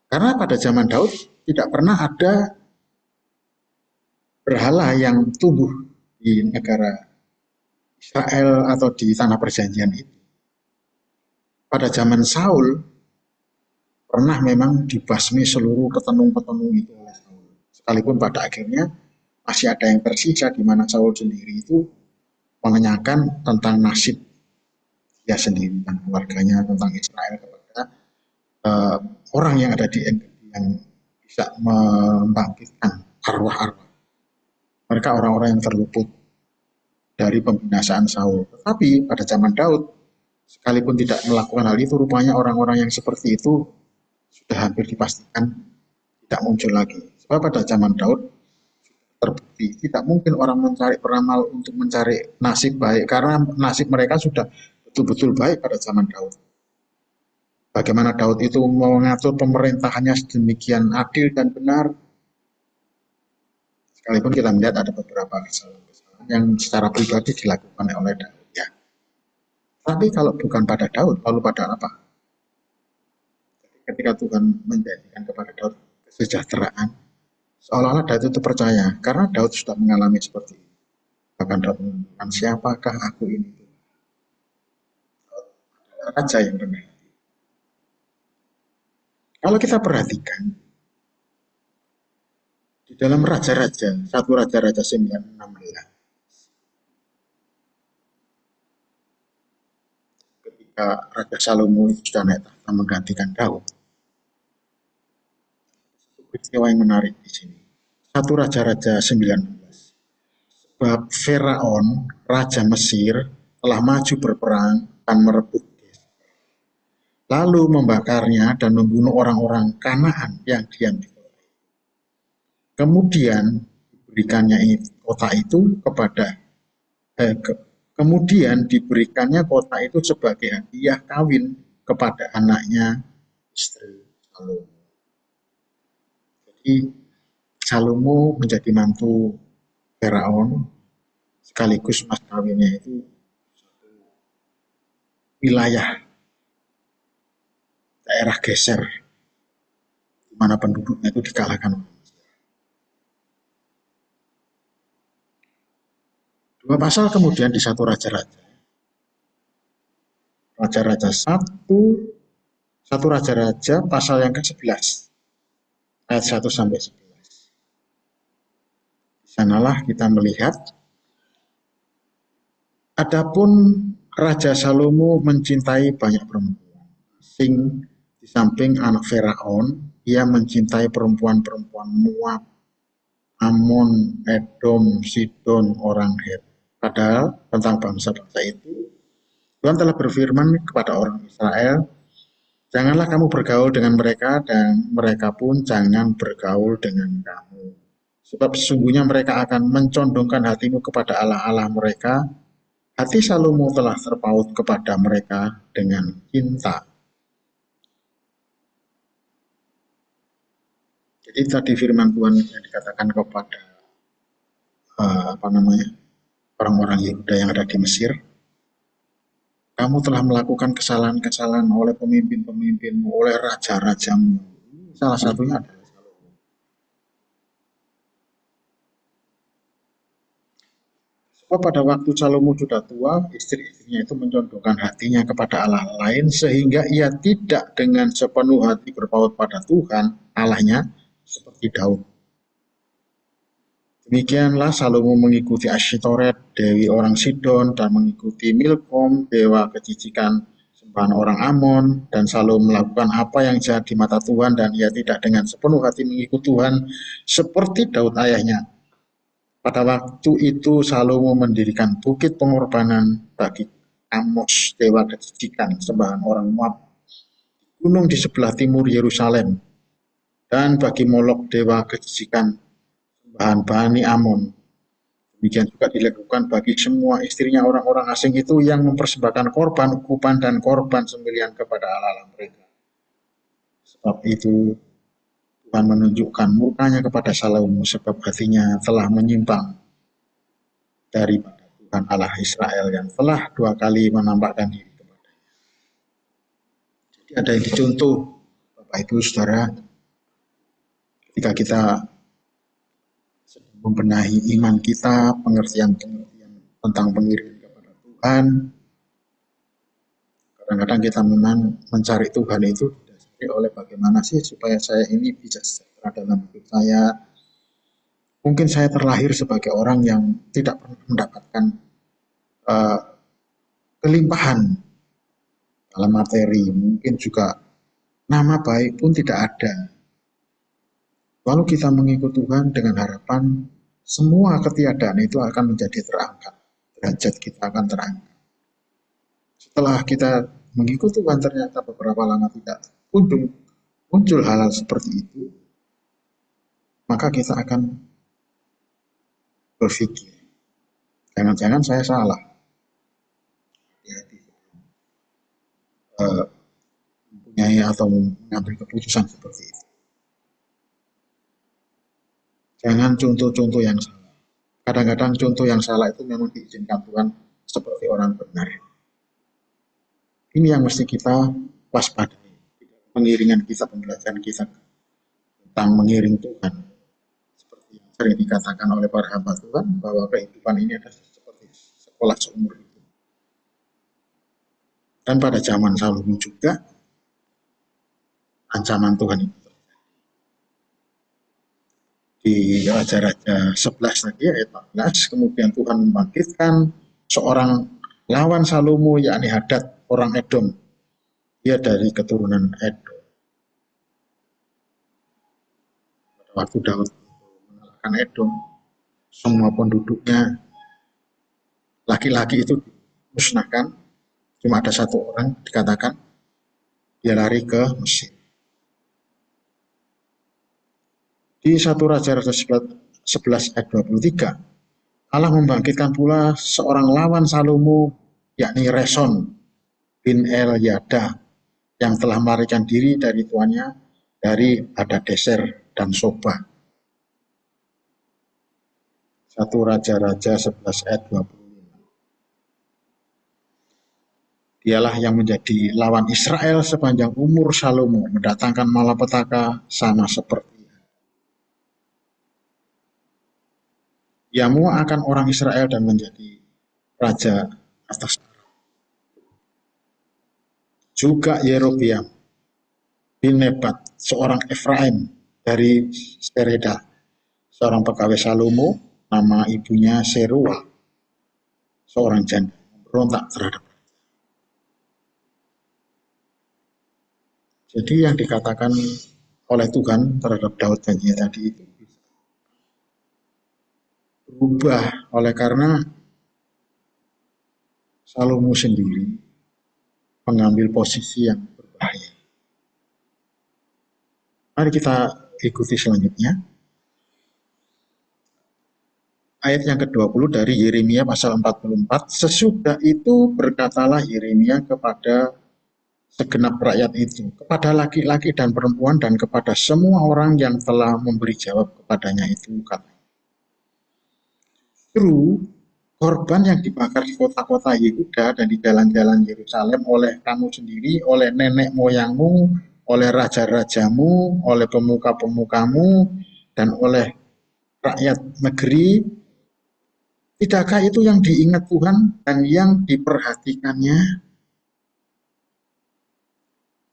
Karena pada zaman Daud tidak pernah ada berhala yang tumbuh di negara Israel atau di tanah perjanjian itu. pada zaman Saul pernah memang dibasmi seluruh petenung-petenung itu oleh Saul. Sekalipun pada akhirnya masih ada yang tersisa di mana Saul sendiri itu menanyakan tentang nasib dia sendiri dan keluarganya, tentang Israel kepada uh, orang yang ada di NKRI yang bisa membangkitkan arwah-arwah. Mereka orang-orang yang terluput dari pembinasaan Saul. Tetapi pada zaman Daud, sekalipun tidak melakukan hal itu, rupanya orang-orang yang seperti itu sudah hampir dipastikan tidak muncul lagi. Sebab pada zaman Daud terbukti tidak mungkin orang mencari peramal untuk mencari nasib baik, karena nasib mereka sudah betul-betul baik pada zaman Daud. Bagaimana Daud itu mengatur pemerintahannya sedemikian adil dan benar, sekalipun kita melihat ada beberapa kesalahan-kesalahan yang secara pribadi dilakukan oleh Daud. Ya. Tapi kalau bukan pada Daud, lalu pada apa? Ketika Tuhan menjadikan kepada Daud kesejahteraan, seolah-olah Daud itu percaya, karena Daud sudah mengalami seperti itu. Bahkan Daud mengatakan, siapakah aku ini? Daud adalah raja yang rendah hati. Kalau kita perhatikan, di dalam raja-raja, satu raja-raja 9:16, ketika Raja Salomo itu sudah naik tahta menggantikan Daud, peristiwa yang menarik di sini. Satu raja-raja 19. Sebab Firaun, raja Mesir, telah maju berperang dan merebut lalu membakarnya dan membunuh orang-orang Kanaan yang diam di kota itu. Kemudian diberikannya kota itu kepada kemudian diberikannya kota itu sebagai hadiah kawin kepada anaknya istri Salomo. Jadi Salomo menjadi mantu Firaun, sekaligus mas kawinnya itu satu wilayah daerah geser di mana penduduknya itu dikalahkan. Dua pasal kemudian di satu raja-raja. Raja-raja satu raja-raja pasal yang ke-11 ayat 1 sampai 11. Di sanalah kita melihat adapun Raja Salomo mencintai banyak perempuan. Sing di samping anak Firaun, ia mencintai perempuan-perempuan Moab, Amon, Edom, Sidon, orang Het. Padahal tentang bangsa-bangsa itu, Tuhan telah berfirman kepada orang Israel, janganlah kamu bergaul dengan mereka dan mereka pun jangan bergaul dengan kamu. Sebab sesungguhnya mereka akan mencondongkan hatimu kepada Allah-Allah mereka. Hati Salomo telah terpaut kepada mereka dengan cinta. Jadi tadi firman Tuhan yang dikatakan kepada orang-orang Yehuda yang ada di Mesir, kamu telah melakukan kesalahan-kesalahan oleh pemimpin-pemimpinmu, oleh raja-rajamu. Salah satunya adalah Salomo. Sebab pada waktu Salomo sudah tua, istri-istrinya itu mencondongkan hatinya kepada Allah lain, sehingga ia tidak dengan sepenuh hati berpaut pada Tuhan Allahnya, seperti Daud. Demikianlah Salomo mengikuti Asyitoret, dewi orang Sidon, dan mengikuti Milkom, dewa kejijikan sembahan orang Amon, dan Salomo melakukan apa yang jahat di mata Tuhan, dan ia tidak dengan sepenuh hati mengikut Tuhan, seperti Daud ayahnya. Pada waktu itu Salomo mendirikan bukit pengorbanan bagi Amos, dewa kejijikan sembahan orang Moab, gunung di sebelah timur Yerusalem, dan bagi Molok, dewa kejijikan sembahan Bani Amon. Demikian juga dilakukan bagi semua istrinya orang-orang asing itu yang mempersembahkan korban ukupan dan korban sembelihan kepada Allah mereka. Sebab itu Tuhan menunjukkan murkanya kepada Salomo sebab hatinya telah menyimpang daripada Tuhan Allah Israel yang telah 2 kali menampakkan diri kepadanya. Jadi ada yang dicontoh, Bapak Ibu Saudara, ketika kita membenahi iman kita, pengertian tentang pengiringan kepada Tuhan. Kadang-kadang kita memang mencari Tuhan itu didasari oleh bagaimana sih supaya saya ini bisa sejahtera dalam hidup saya. Mungkin saya terlahir sebagai orang yang tidak pernah mendapatkan uh, kelimpahan dalam materi, mungkin juga nama baik pun tidak ada. Lalu kita mengikut Tuhan dengan harapan semua ketiadaan itu akan menjadi terangkat, derajat kita akan terangkat. Setelah kita mengikut Tuhan ternyata beberapa lama tidak kunjung muncul hal-hal seperti itu, maka kita akan berpikir, jangan-jangan saya salah. Hati-hati mempunyai atau mengambil keputusan seperti itu. Jangan contoh-contoh yang salah. Kadang-kadang contoh yang salah itu memang diizinkan Tuhan seperti orang benar. Ini yang mesti kita waspadai. Pengiringan kita, pembelajaran kita tentang mengiring Tuhan. Seperti yang sering dikatakan oleh para hamba Tuhan, bahwa kehidupan ini adalah seperti sekolah seumur hidup. Dan pada zaman Salomo juga, ancaman Tuhan itu di Raja-Raja 11 tadi ayat 14, kemudian Tuhan membangkitkan seorang lawan Salomo, yakni Hadad orang Edom. Dia dari keturunan Edom. Pada waktu Daud mengalahkan Edom, semua penduduknya laki-laki itu dimusnahkan, cuma ada satu orang dikatakan dia lari ke Mesir. Di 1 Raja-Raja 11 ayat 23, Allah membangkitkan pula seorang lawan Salomo, yakni Reson bin El-Yada, yang telah melarikan diri dari tuannya dari Hadadeser dan Soba. 1 Raja-Raja 11 ayat 25. Dialah yang menjadi lawan Israel sepanjang umur Salomo, mendatangkan malapetaka sama seperti ia muak akan orang Israel dan menjadi raja atas Aram. Juga Yerobeam bin Nebat, seorang Efraim dari Sereda, seorang pegawai Salomo, nama ibunya Seruah, seorang janda, memberontak terhadap. Jadi yang dikatakan oleh Tuhan terhadap Daud janji tadi itu berubah oleh karena Salomo sendiri mengambil posisi yang berbahaya. Mari kita ikuti selanjutnya. Ayat yang ke-20 dari Yeremia pasal 44. Sesudah itu berkatalah Yeremia kepada segenap rakyat itu, kepada laki-laki dan perempuan dan kepada semua orang yang telah memberi jawab kepadanya itu, katanya, justru korban yang dibakar di kota-kota Yehuda dan di jalan-jalan Yerusalem oleh kamu sendiri, oleh nenek moyangmu, oleh raja-rajamu, oleh pemuka-pemukamu, dan oleh rakyat negeri, tidakkah itu yang diingat Tuhan dan yang diperhatikannya?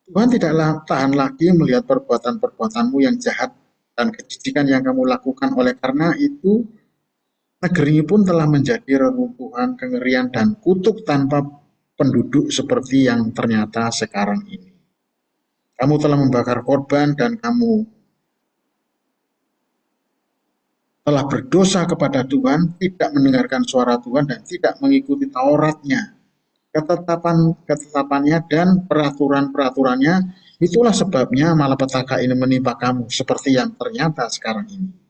Tuhan tidaklah tahan lagi melihat perbuatan-perbuatanmu yang jahat dan kejijikan yang kamu lakukan. Oleh karena itu, negeri pun telah menjadi reruntuhan, kengerian, dan kutuk tanpa penduduk seperti yang ternyata sekarang ini. Kamu telah membakar korban dan kamu telah berdosa kepada Tuhan, tidak mendengarkan suara Tuhan dan tidak mengikuti Tauratnya, ketetapannya dan peraturan-peraturannya. Itulah sebabnya malapetaka ini menimpa kamu seperti yang ternyata sekarang ini.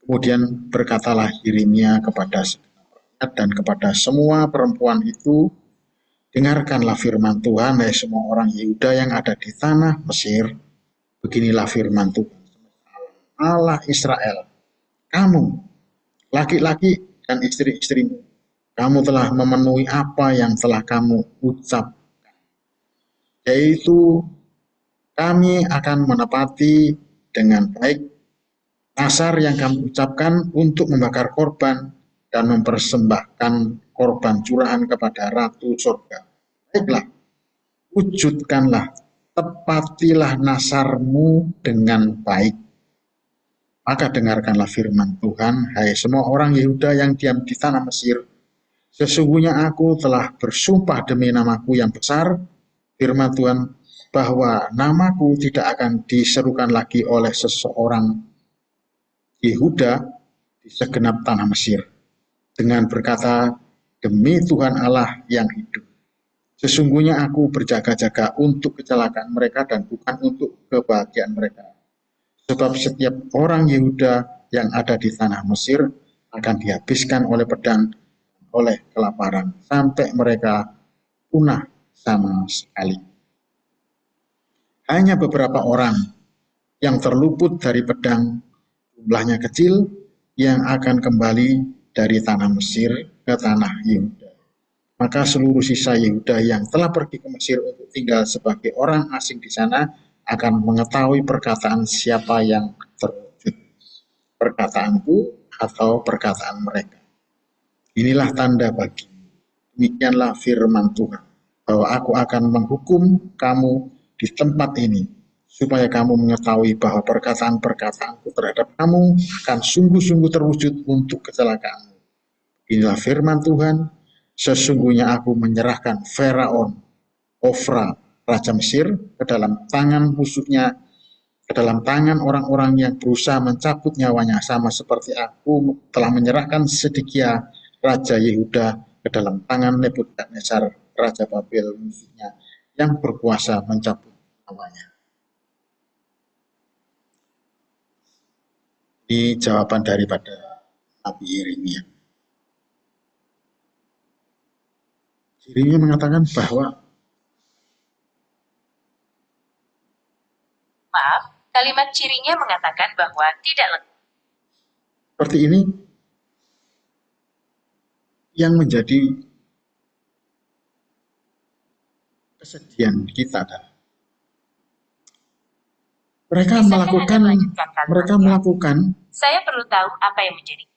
Kemudian berkatalah Yeremia kepada rakyat dan kepada semua perempuan itu, dengarkanlah firman Tuhan, hai semua orang Yehuda yang ada di tanah Mesir. Beginilah firman Tuhan, Allah Israel, kamu, laki-laki dan istri-istrimu, kamu telah memenuhi apa yang telah kamu ucapkan, yaitu kami akan menepati dengan baik nasar yang kamu ucapkan untuk membakar korban dan mempersembahkan korban curahan kepada Ratu Surga. Baiklah, wujudkanlah, tepatilah nasarmu dengan baik. Maka dengarkanlah firman Tuhan, hai semua orang Yehuda yang diam di tanah Mesir. Sesungguhnya aku telah bersumpah demi namaku yang besar, firman Tuhan, bahwa namaku tidak akan diserukan lagi oleh seseorang Yehuda di segenap tanah Mesir, dengan berkata, demi Tuhan Allah yang hidup. Sesungguhnya aku berjaga-jaga untuk kecelakaan mereka dan bukan untuk kebahagiaan mereka. Sebab setiap orang Yehuda yang ada di tanah Mesir akan dihabiskan oleh pedang, oleh kelaparan, sampai mereka punah sama sekali. Hanya beberapa orang yang terluput dari pedang, jumlahnya kecil, yang akan kembali dari tanah Mesir ke tanah Yehuda. Maka seluruh sisa Yehuda yang telah pergi ke Mesir untuk tinggal sebagai orang asing di sana akan mengetahui perkataan siapa yang terwujud, perkataanku atau perkataan mereka. Inilah tanda bagi, demikianlah firman Tuhan, bahwa aku akan menghukum kamu di tempat ini, supaya kamu mengetahui bahwa perkataan-perkataanku terhadap kamu akan sungguh-sungguh terwujud untuk kecelakaanmu. Inilah firman Tuhan, sesungguhnya aku menyerahkan Firaun, Ofra, Raja Mesir, ke dalam tangan musuhnya, ke dalam tangan orang-orang yang berusaha mencabut nyawanya, sama seperti aku telah menyerahkan Sedekia, Raja Yehuda, ke dalam tangan Nebukadnezar, Raja Babel musuhnya, yang berkuasa mencabut nyawanya. Ini jawaban daripada Nabi Yeremia. Yeremia mengatakan bahwa kalimat cirinya mengatakan bahwa tidak lengkap. Seperti ini yang menjadi kesedihan kita adalah mereka melakukan saya perlu tahu apa yang menjadi.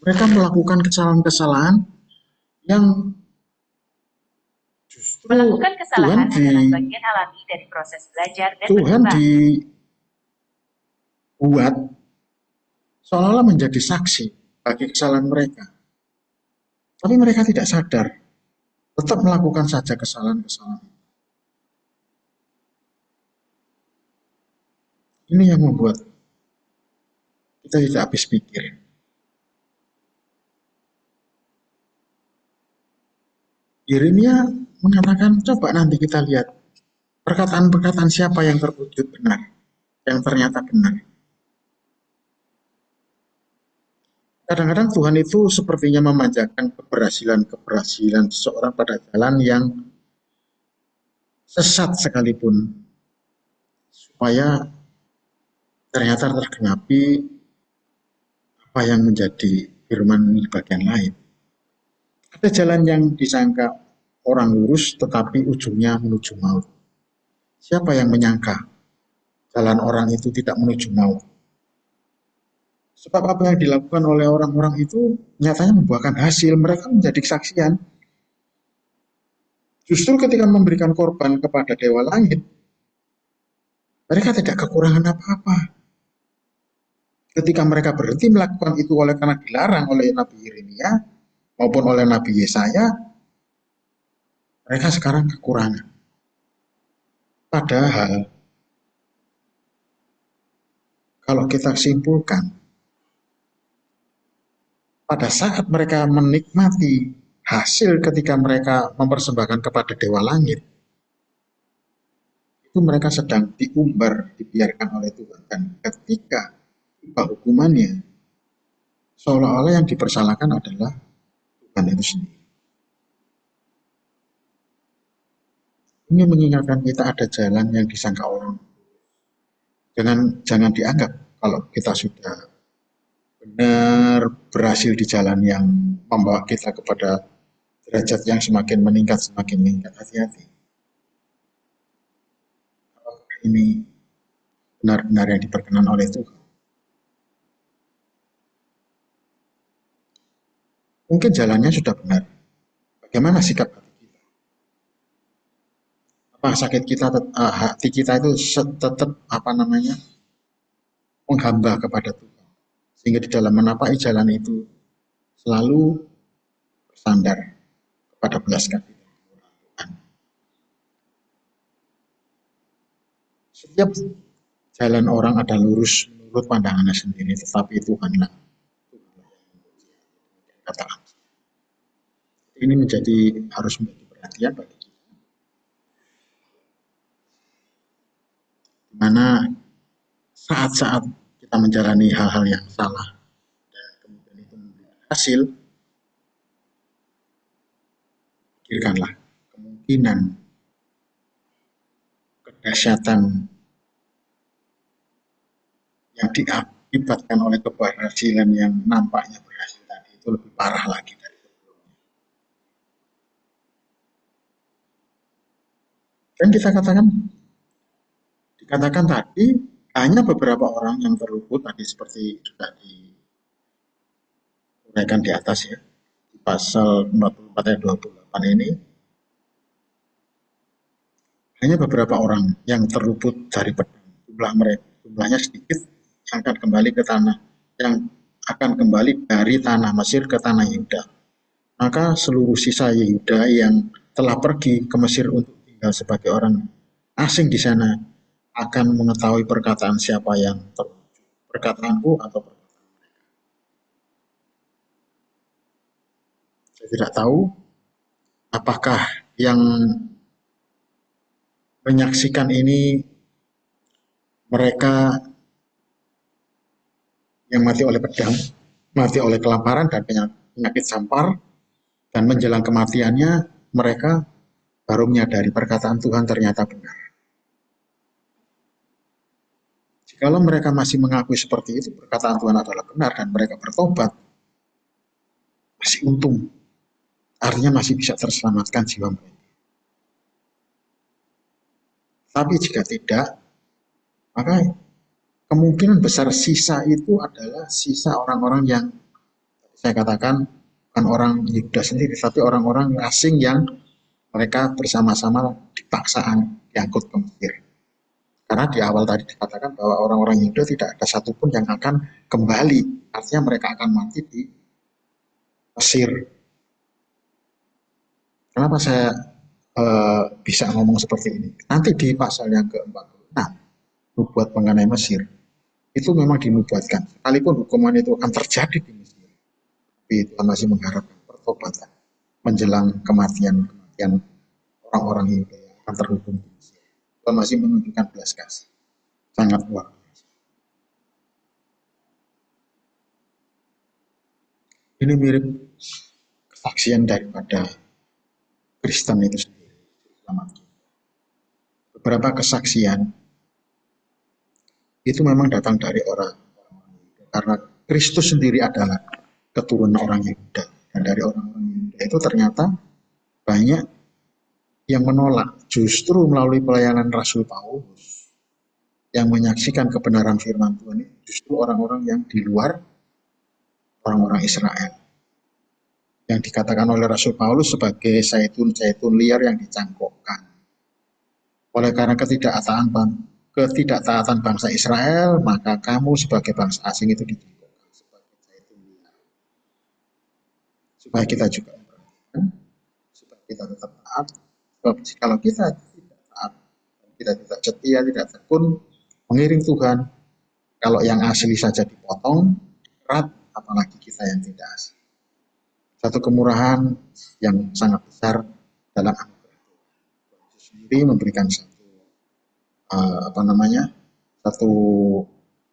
Mereka melakukan kesalahan-kesalahan yang justru Melakukan kesalahan adalah bagian alami dari proses belajar dan Tuhan berkembang. dibuat seolah-olah menjadi saksi bagi kesalahan mereka. Tapi mereka tidak sadar, tetap melakukan saja kesalahan-kesalahan. Ini yang membuat kita tidak habis pikir. Yeremia mengatakan, coba nanti kita lihat perkataan-perkataan siapa yang terwujud benar, yang ternyata benar. Kadang-kadang Tuhan itu sepertinya memanjakan keberhasilan seseorang pada jalan yang sesat sekalipun, supaya ternyata tergenapi apa yang menjadi firman di bagian lain. Ada jalan yang disangka orang lurus tetapi ujungnya menuju maut. Siapa yang menyangka jalan orang itu tidak menuju maut? Sebab apa yang dilakukan oleh orang-orang itu nyatanya membuahkan hasil, mereka menjadi kesaksian. Justru ketika memberikan korban kepada Dewa Langit, mereka tidak kekurangan apa-apa. Ketika mereka berhenti melakukan itu karena dilarang oleh Nabi Yeremia maupun oleh Nabi Yesaya, mereka sekarang kekurangan. Padahal kalau kita simpulkan, pada saat mereka menikmati hasil ketika mereka mempersembahkan kepada Dewa Langit, itu mereka sedang diumbar, dibiarkan oleh Tuhan. Dan ketika tiba hukumannya, seolah-olah yang dipersalahkan adalah Tuhan itu sendiri. Ini mengingatkan kita ada jalan yang disangka orang. Jangan dianggap kalau kita sudah benar berhasil di jalan yang membawa kita kepada derajat yang semakin meningkat. Hati-hati. Ini benar-benar yang diperkenan oleh Tuhan. Mungkin jalannya sudah benar. Bagaimana sikap hati kita? Apa hati kita itu tetap menghamba kepada Tuhan, sehingga di dalam menapai jalan itu selalu bersandar kepada belas kasihan Tuhan. Setiap jalan orang ada lurus menurut pandangannya sendiri, tetapi Tuhanlah kata. Ini harus menjadi perhatian bagi kita, di mana saat-saat kita menjalani hal-hal yang salah dan kemudian itu memberikan hasil, pikirkanlah kemungkinan kedahsyatan yang diakibatkan oleh keberhasilan yang nampaknya berhasil tadi itu lebih parah lagi dari sebelumnya. Dan dikatakan tadi hanya beberapa orang yang terluput tadi seperti sudah diuraikan di atas ya, di pasal 44 ayat 28 ini, hanya beberapa orang yang terluput dari pedang. Jumlahnya sedikit yang akan kembali ke tanah, yang akan kembali dari tanah Mesir ke tanah Yehuda. Maka seluruh sisa Yehuda yang telah pergi ke Mesir untuk tinggal sebagai orang asing di sana akan mengetahui perkataan siapa yang terwujud, perkataanku atau perkataan mereka. Saya tidak tahu apakah yang menyaksikan ini mereka yang mati oleh pedang, mati oleh kelaparan dan penyakit sampar, dan menjelang kematiannya mereka baru menyadari perkataan Tuhan ternyata benar. Jikalau mereka masih mengakui seperti itu, perkataan Tuhan adalah benar dan mereka bertobat, masih untung. Artinya masih bisa terselamatkan jiwa mereka. Tapi jika tidak, maka kemungkinan besar sisa itu adalah sisa orang-orang yang saya katakan bukan orang Yehuda sendiri, tapi orang-orang asing yang mereka bersama-sama dipaksaan diangkut ke Mesir. Karena di awal tadi dikatakan bahwa orang-orang Yehuda tidak ada satupun yang akan kembali, artinya mereka akan mati di Mesir. Kenapa saya bisa ngomong seperti ini? Nanti di pasal yang ke-46, nubuat mengenai Mesir, itu memang dinubuatkan. Sekalipun hukuman itu akan terjadi di Mesir, tapi Tuhan masih mengharapkan pertobatan menjelang kematian orang-orang Yehuda yang akan terhukum di Mesir. Tuhan masih menunjukkan belas kasih. Sangat luar biasa. Ini mirip kesaksian daripada Kristen itu sendiri. Beberapa kesaksian itu memang datang dari orang-orang Yehuda, karena Kristus sendiri adalah keturunan orang Yehuda, dan dari orang-orang Yehuda itu ternyata banyak yang menolak. Justru melalui pelayanan Rasul Paulus yang menyaksikan kebenaran firman Tuhan itu justru orang-orang yang di luar orang-orang Israel, yang dikatakan oleh Rasul Paulus sebagai zaitun liar yang dicangkokkan. Oleh karena ketidaktaatan bangsa Israel, maka kamu sebagai bangsa asing itu dicangkokkan sebagai zaitun liar. Supaya kita juga memperhatikan, supaya kita tetap taat. Sebab kalau kita tidak taat, kita tidak setia, tidak tekun mengiring Tuhan, kalau yang asli saja dipotong, erat, apalagi kita yang tidak asli. Satu kemurahan yang sangat besar dalam anugerah Tuhan. Yesus sendiri memberikan satu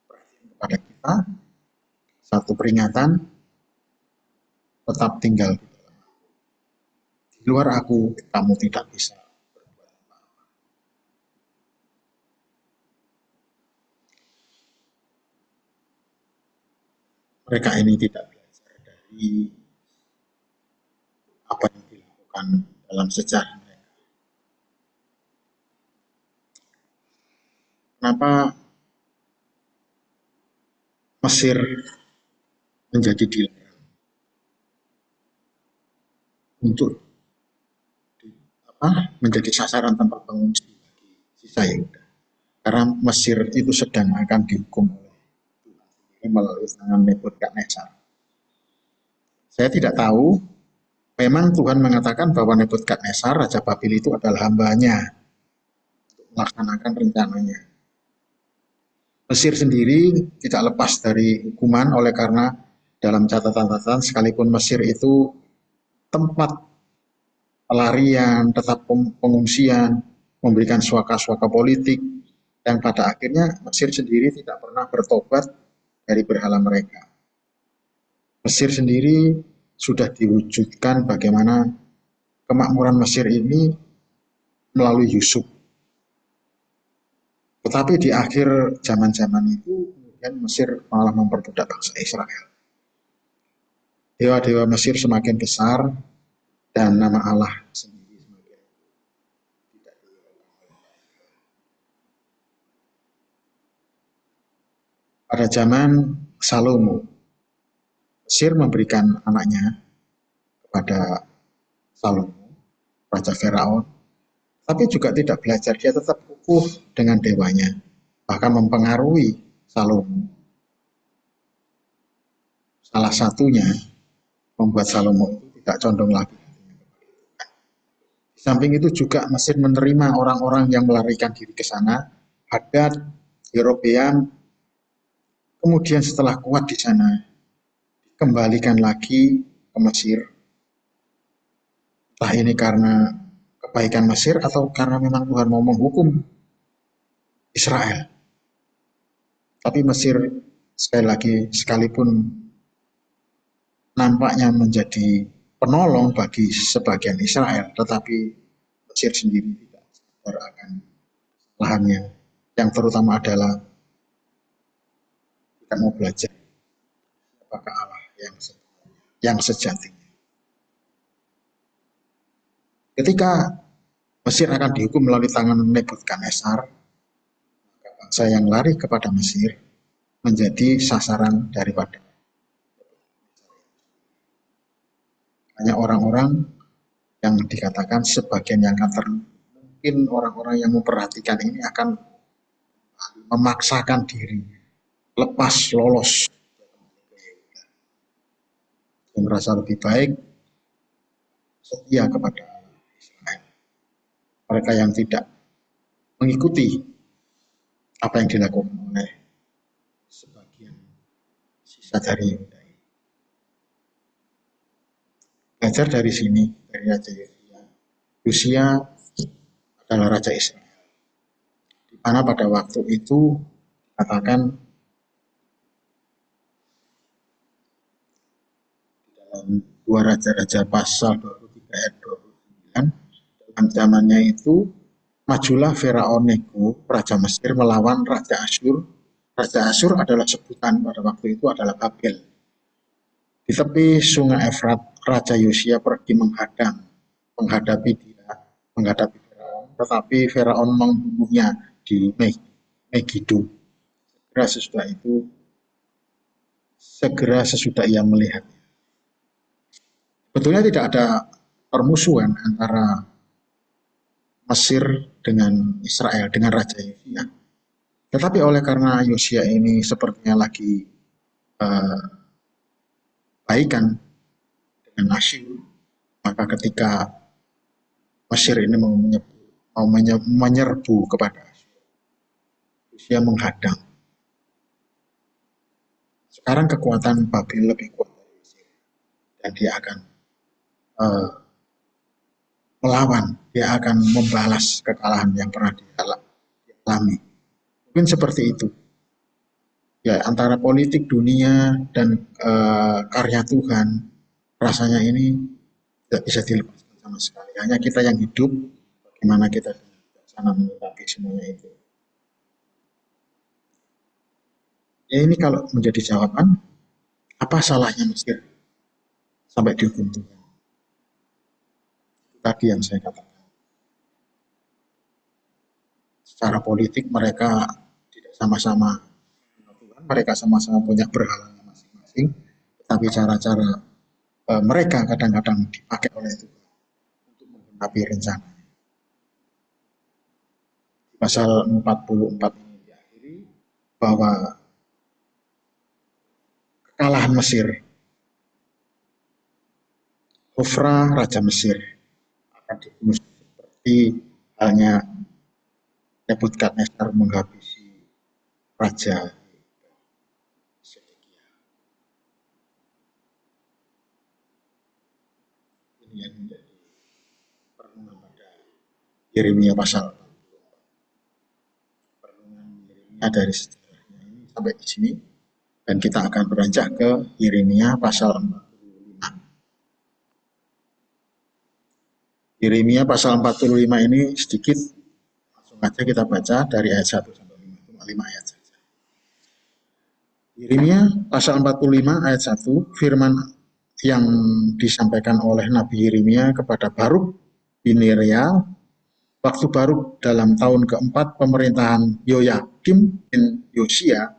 perhatian kepada kita, satu peringatan, tetap tinggal di dalam aku. Di luar aku, kamu tidak bisa berbuat apa-apa. Mereka ini tidak belajar dari apa yang dilakukan dalam sejarah mereka. Kenapa Mesir menjadi dilarang untuk menjadi sasaran tempat pengungsi bagi sisa Yehuda. Karena Mesir itu sedang akan dihukum oleh Tuhan melalui tangan Nebukadnezar. Saya tidak tahu, memang Tuhan mengatakan bahwa Nebukadnezar, Raja Babil itu adalah hambanya untuk melaksanakan rencananya. Mesir sendiri tidak lepas dari hukuman oleh karena dalam catatan sekalipun Mesir itu tempat pelarian, tetap pengungsian, memberikan suaka-suaka politik, yang pada akhirnya Mesir sendiri tidak pernah bertobat dari berhala mereka. Mesir sendiri sudah diwujudkan bagaimana kemakmuran Mesir ini melalui Yusuf. Tetapi di akhir zaman-zaman itu, kemudian Mesir malah memperbudak bangsa Israel. Dewa-dewa Mesir semakin besar, dan nama Allah sendiri semakin tidak dihiraukan. Pada zaman Salomo, Mesir memberikan anaknya kepada Salomo, Raja Firaun, tapi juga tidak belajar, dia tetap kukuh dengan dewanya, bahkan mempengaruhi Salomo. Salah satunya membuat Salomo itu tidak condong lagi. Di samping itu juga Mesir menerima orang-orang yang melarikan diri ke sana, Hadad, Yerobeam, kemudian setelah kuat di sana, dikembalikan lagi ke Mesir. Entah ini karena kebaikan Mesir atau karena memang Tuhan mau menghukum Israel. Tapi Mesir sekali lagi, sekalipun nampaknya menjadi penolong bagi sebagian Israel, tetapi Mesir sendiri tidak sadar akan kesalahannya. Yang terutama adalah tidak mau belajar apakah Allah yang sejatinya. Ketika Mesir akan dihukum melalui tangan Nebukadnezar, bangsa yang lari kepada Mesir menjadi sasaran daripada hanya orang-orang yang dikatakan sebagian yang akan mungkin orang-orang yang memperhatikan ini akan memaksakan diri lepas lolos, yang merasa lebih baik setia kepada Israel. Mereka yang tidak mengikuti apa yang dilakukan oleh sebagian sisa dari Yehuda. Belajar dari sini, dari Raja Yosia. Yosia adalah Raja Israel, di mana pada waktu itu katakan dalam 2 Raja-Raja pasal 23 ayat 29, dalam zamannya itu majulah Firaun Neko, Raja Mesir, melawan Raja Asyur. Raja Asyur adalah sebutan pada waktu itu adalah Babel. Di tepi sungai Efrat, Raja Yosia pergi menghadapi Firaun, tetapi Firaun membunuhnya di Megiddo. Segera sesudah ia melihatnya. Betulnya tidak ada permusuhan antara Mesir dengan Israel, dengan Raja Yosia. Tetapi oleh karena Yosia ini sepertinya lagi baikan dengan Asyur, maka ketika Mesir ini mau menyerbu kepada Asyur, Yosia menghadang. Sekarang kekuatan Babel lebih kuat dari Mesir, dan dia akan melawan, dia akan membalas kekalahan yang pernah dialami. Mungkin seperti itu. Ya, antara politik dunia dan karya Tuhan, rasanya ini tidak bisa dilepaskan sama sekali. Hanya kita yang hidup, bagaimana kita sana menyikapi semuanya itu. Ya, ini kalau menjadi jawaban, apa salahnya Mesir sampai dihukum Tuhan? Tadi yang saya katakan. Secara politik mereka tidak sama-sama Tuhan, mereka sama-sama punya berhalanya masing-masing, tetapi cara-cara mereka kadang-kadang dipakai oleh Tuhan untuk menggenapi rencana. Pasal 44 ini diakhiri bahwa kekalahan Mesir, Hofra Raja Mesir akan dibunuh seperti halnya Nebukadnezar menghabisi Raja Sedekia. Ini yang menjadi perenungan pada Yeremia pasal 44. Perenungan Yeremia dari sejarahnya ini sampai di sini, dan kita akan beranjak ke Yeremia pasal 45. Yeremia pasal 45 ini sedikit, langsung aja kita baca dari ayat 1 sampai 5, cuma 5 ayat saja. Yeremia pasal 45 ayat 1, firman yang disampaikan oleh Nabi Yeremia kepada Baruk bin Neria waktu Baruk dalam tahun keempat pemerintahan Yoyakim bin Yosia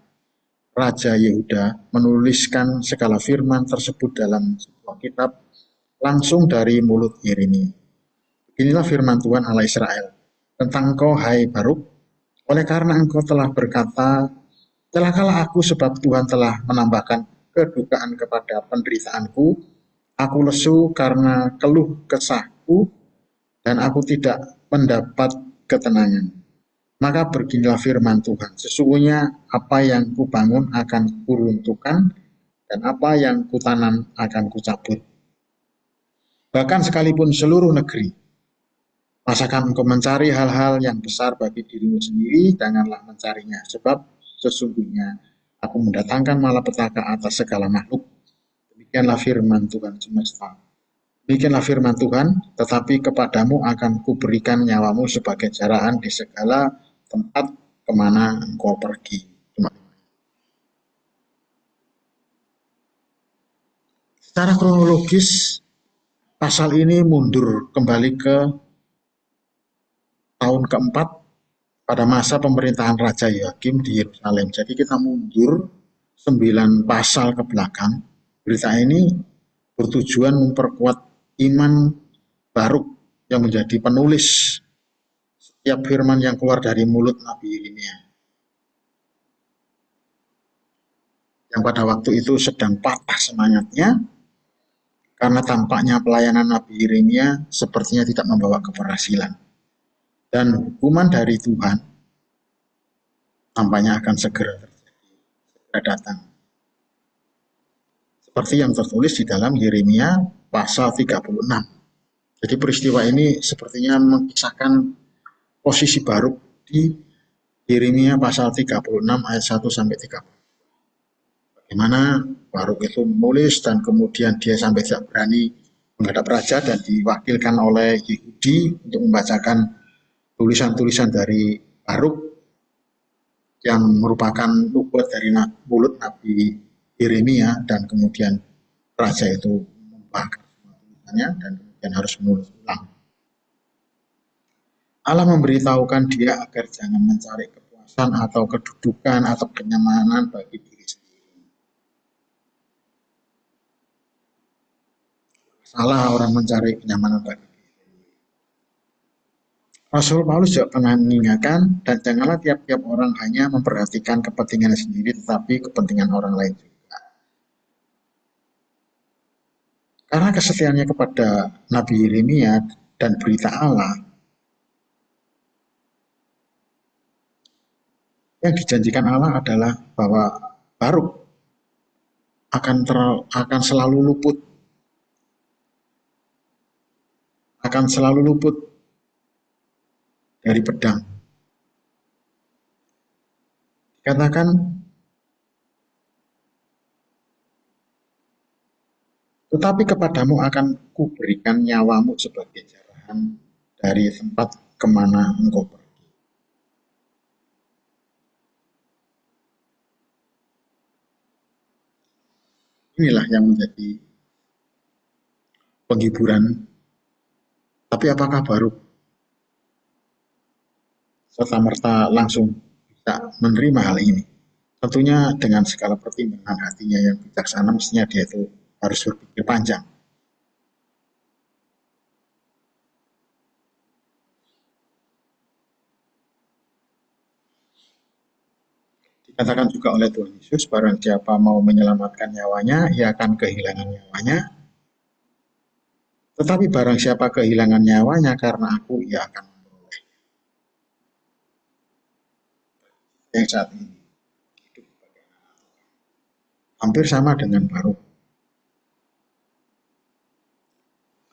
Raja Yehuda menuliskan segala firman tersebut dalam sebuah kitab langsung dari mulut Yeremia. Inilah firman Tuhan Allah Israel tentang engkau, hai Baruk, oleh karena engkau telah berkata, celakalah aku sebab Tuhan telah menambahkan kedukaan kepada penderitaanku, aku lesu karena keluh kesahku, dan aku tidak mendapat ketenangan. Maka beginilah firman Tuhan, sesungguhnya apa yang kubangun akan kuruntuhkan, dan apa yang kutanam akan kucabut. Bahkan sekalipun seluruh negeri masakan engkau mencari hal-hal yang besar bagi dirimu sendiri, janganlah mencarinya, sebab sesungguhnya aku mendatangkan malapetaka atas segala makhluk. Demikianlah firman Tuhan semesta. Demikianlah firman Tuhan, tetapi kepadamu akan kuberikan nyawamu sebagai jaraan di segala tempat kemana engkau pergi. Secara kronologis, pasal ini mundur kembali ke tahun keempat pada masa pemerintahan Raja Yoyakim di Yerusalem. Jadi kita mundur 9 pasal ke belakang. Berita ini bertujuan memperkuat iman Baruk yang menjadi penulis setiap firman yang keluar dari mulut Nabi Yeremia, yang pada waktu itu sedang patah semangatnya karena tampaknya pelayanan Nabi Yeremia sepertinya tidak membawa keberhasilan. Dan hukuman dari Tuhan tampaknya akan segera terjadi, segera datang. Seperti yang tertulis di dalam Yeremia pasal 36. Jadi peristiwa ini sepertinya mengisahkan posisi Baruk di Yeremia pasal 36 ayat 1 sampai 30. Bagaimana Baruk itu menulis dan kemudian dia sampai tidak berani menghadap raja dan diwakilkan oleh Yehudi untuk membacakan tulisan-tulisan dari Baruk yang merupakan nubuat dari mulut Nabi Yeremia, dan kemudian raja itu membakar semua tulisannya dan kemudian harus menulis ulang. Allah memberitahukan dia agar jangan mencari kepuasan atau kedudukan atau kenyamanan bagi diri sendiri. Salah orang mencari kenyamanan bagi diri. Rasul Paulus juga pernah mengingatkan, dan janganlah tiap-tiap orang hanya memperhatikan kepentingan sendiri, tetapi kepentingan orang lain juga. Karena kesetiaannya kepada Nabi Yeremia dan berita Allah, yang dijanjikan Allah adalah bahwa Baruk akan selalu luput dari pedang. Dikatakan, tetapi kepadamu akan kuberikan nyawamu sebagai jarahan dari tempat kemana engkau pergi. Inilah yang menjadi penghiburan. Tapi apakah Baruk serta-merta langsung bisa menerima hal ini? Tentunya dengan segala pertimbangan hatinya yang bijaksana, mestinya dia itu harus berpikir panjang. Dikatakan juga oleh Tuhan Yesus, barang siapa mau menyelamatkan nyawanya, ia akan kehilangan nyawanya. Tetapi barang siapa kehilangan nyawanya karena aku, ia akan memperoleh. Yang saat ini hidup hampir sama dengan Baruk.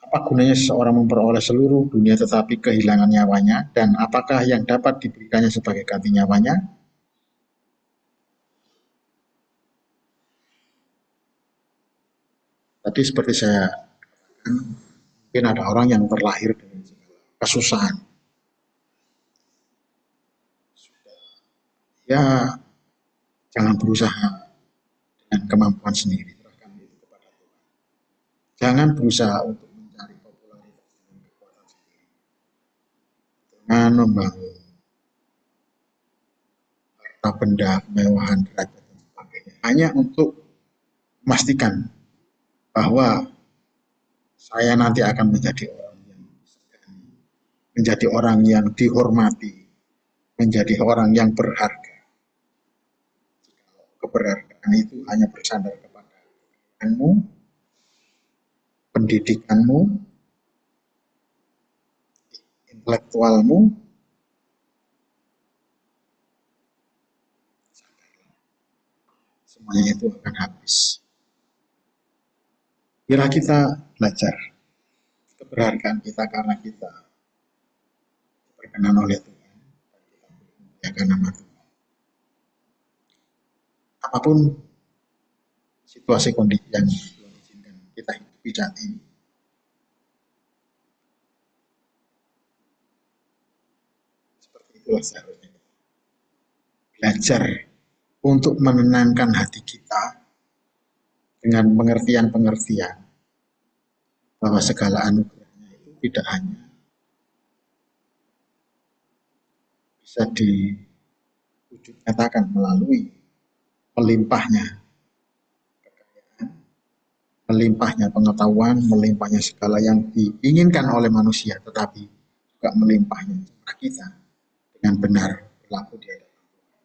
Apa gunanya seseorang memperoleh seluruh dunia tetapi kehilangan nyawanya, dan apakah yang dapat diberikannya sebagai ganti nyawanya? Tadi seperti saya katakan, mungkin ada orang yang terlahir dengan segala kesusahan. Ya, jangan berusaha dengan kemampuan sendiri. Serahkan itu kepada Tuhan. Jangan berusaha untuk mencari popularitas dengan kekuatan sendiri. Jangan membangun harta benda, kemewahan, derajat, dan sebagainya. Hanya untuk memastikan bahwa saya nanti akan menjadi orang yang disegani, menjadi orang yang dihormati, menjadi orang yang berharga. Keberhargaan itu hanya bersandar kepada kekayaanmu, pendidikanmu, intelektualmu, semuanya itu akan habis. Bila kita belajar keberhargaan kita karena kita berkenan oleh Tuhan, dan kita memuliakan nama Tuhan. Apapun situasi kondisi yang Tuhan izinkan kita hidupi saat ini, seperti itulah seharusnya. Belajar untuk menenangkan hati kita dengan pengertian-pengertian bahwa segala anugerahnya itu tidak hanya bisa diwujudkan melalui melimpahnya kekayaan, melimpahnya pengetahuan, melimpahnya segala yang diinginkan oleh manusia, tetapi juga melimpahnya cara kita dengan benar berlaku di hadapan Tuhan.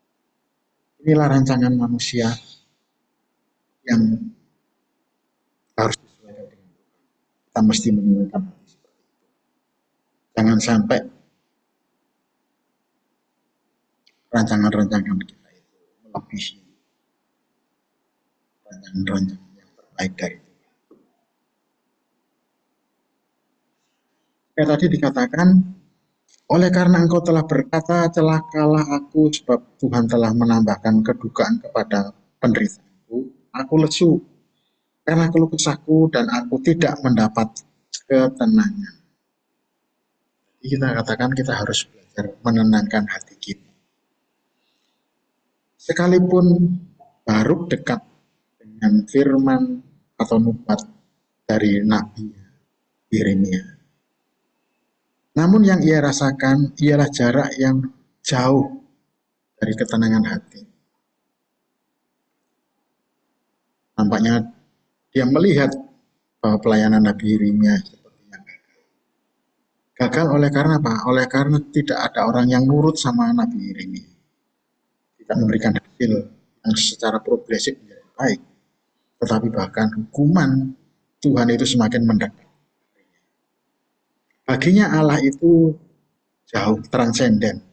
Inilah rancangan manusia yang harus disesuaikan dengan Tuhan. Kita mesti menunjukkan hati seperti itu. Jangan sampai rancangan-rancangan kita itu melebihi rancangan-rancangan yang terbaik dari Tuhan. Kayak tadi dikatakan, oleh karena engkau telah berkata, celakalah aku, sebab Tuhan telah menambahkan kedukaan kepada penderitaanku. Aku lesu karena keluh kesahku dan aku tidak mendapat ketenangan. Jadi kita katakan kita harus belajar menenangkan hati kita. Sekalipun Baruk dekat dengan firman atau nubuat dari Nabi Yeremia, namun yang ia rasakan ialah jarak yang jauh dari ketenangan hati. Nampaknya dia melihat bahwa pelayanan Nabi Yeremia sepertinya gagal. Gagal oleh karena apa? Oleh karena tidak ada orang yang nurut sama Nabi Yeremia. Tidak memberikan hasil yang secara progresif menjadi baik. Tetapi bahkan hukuman Tuhan itu semakin mendekat. Baginya Allah itu jauh transenden.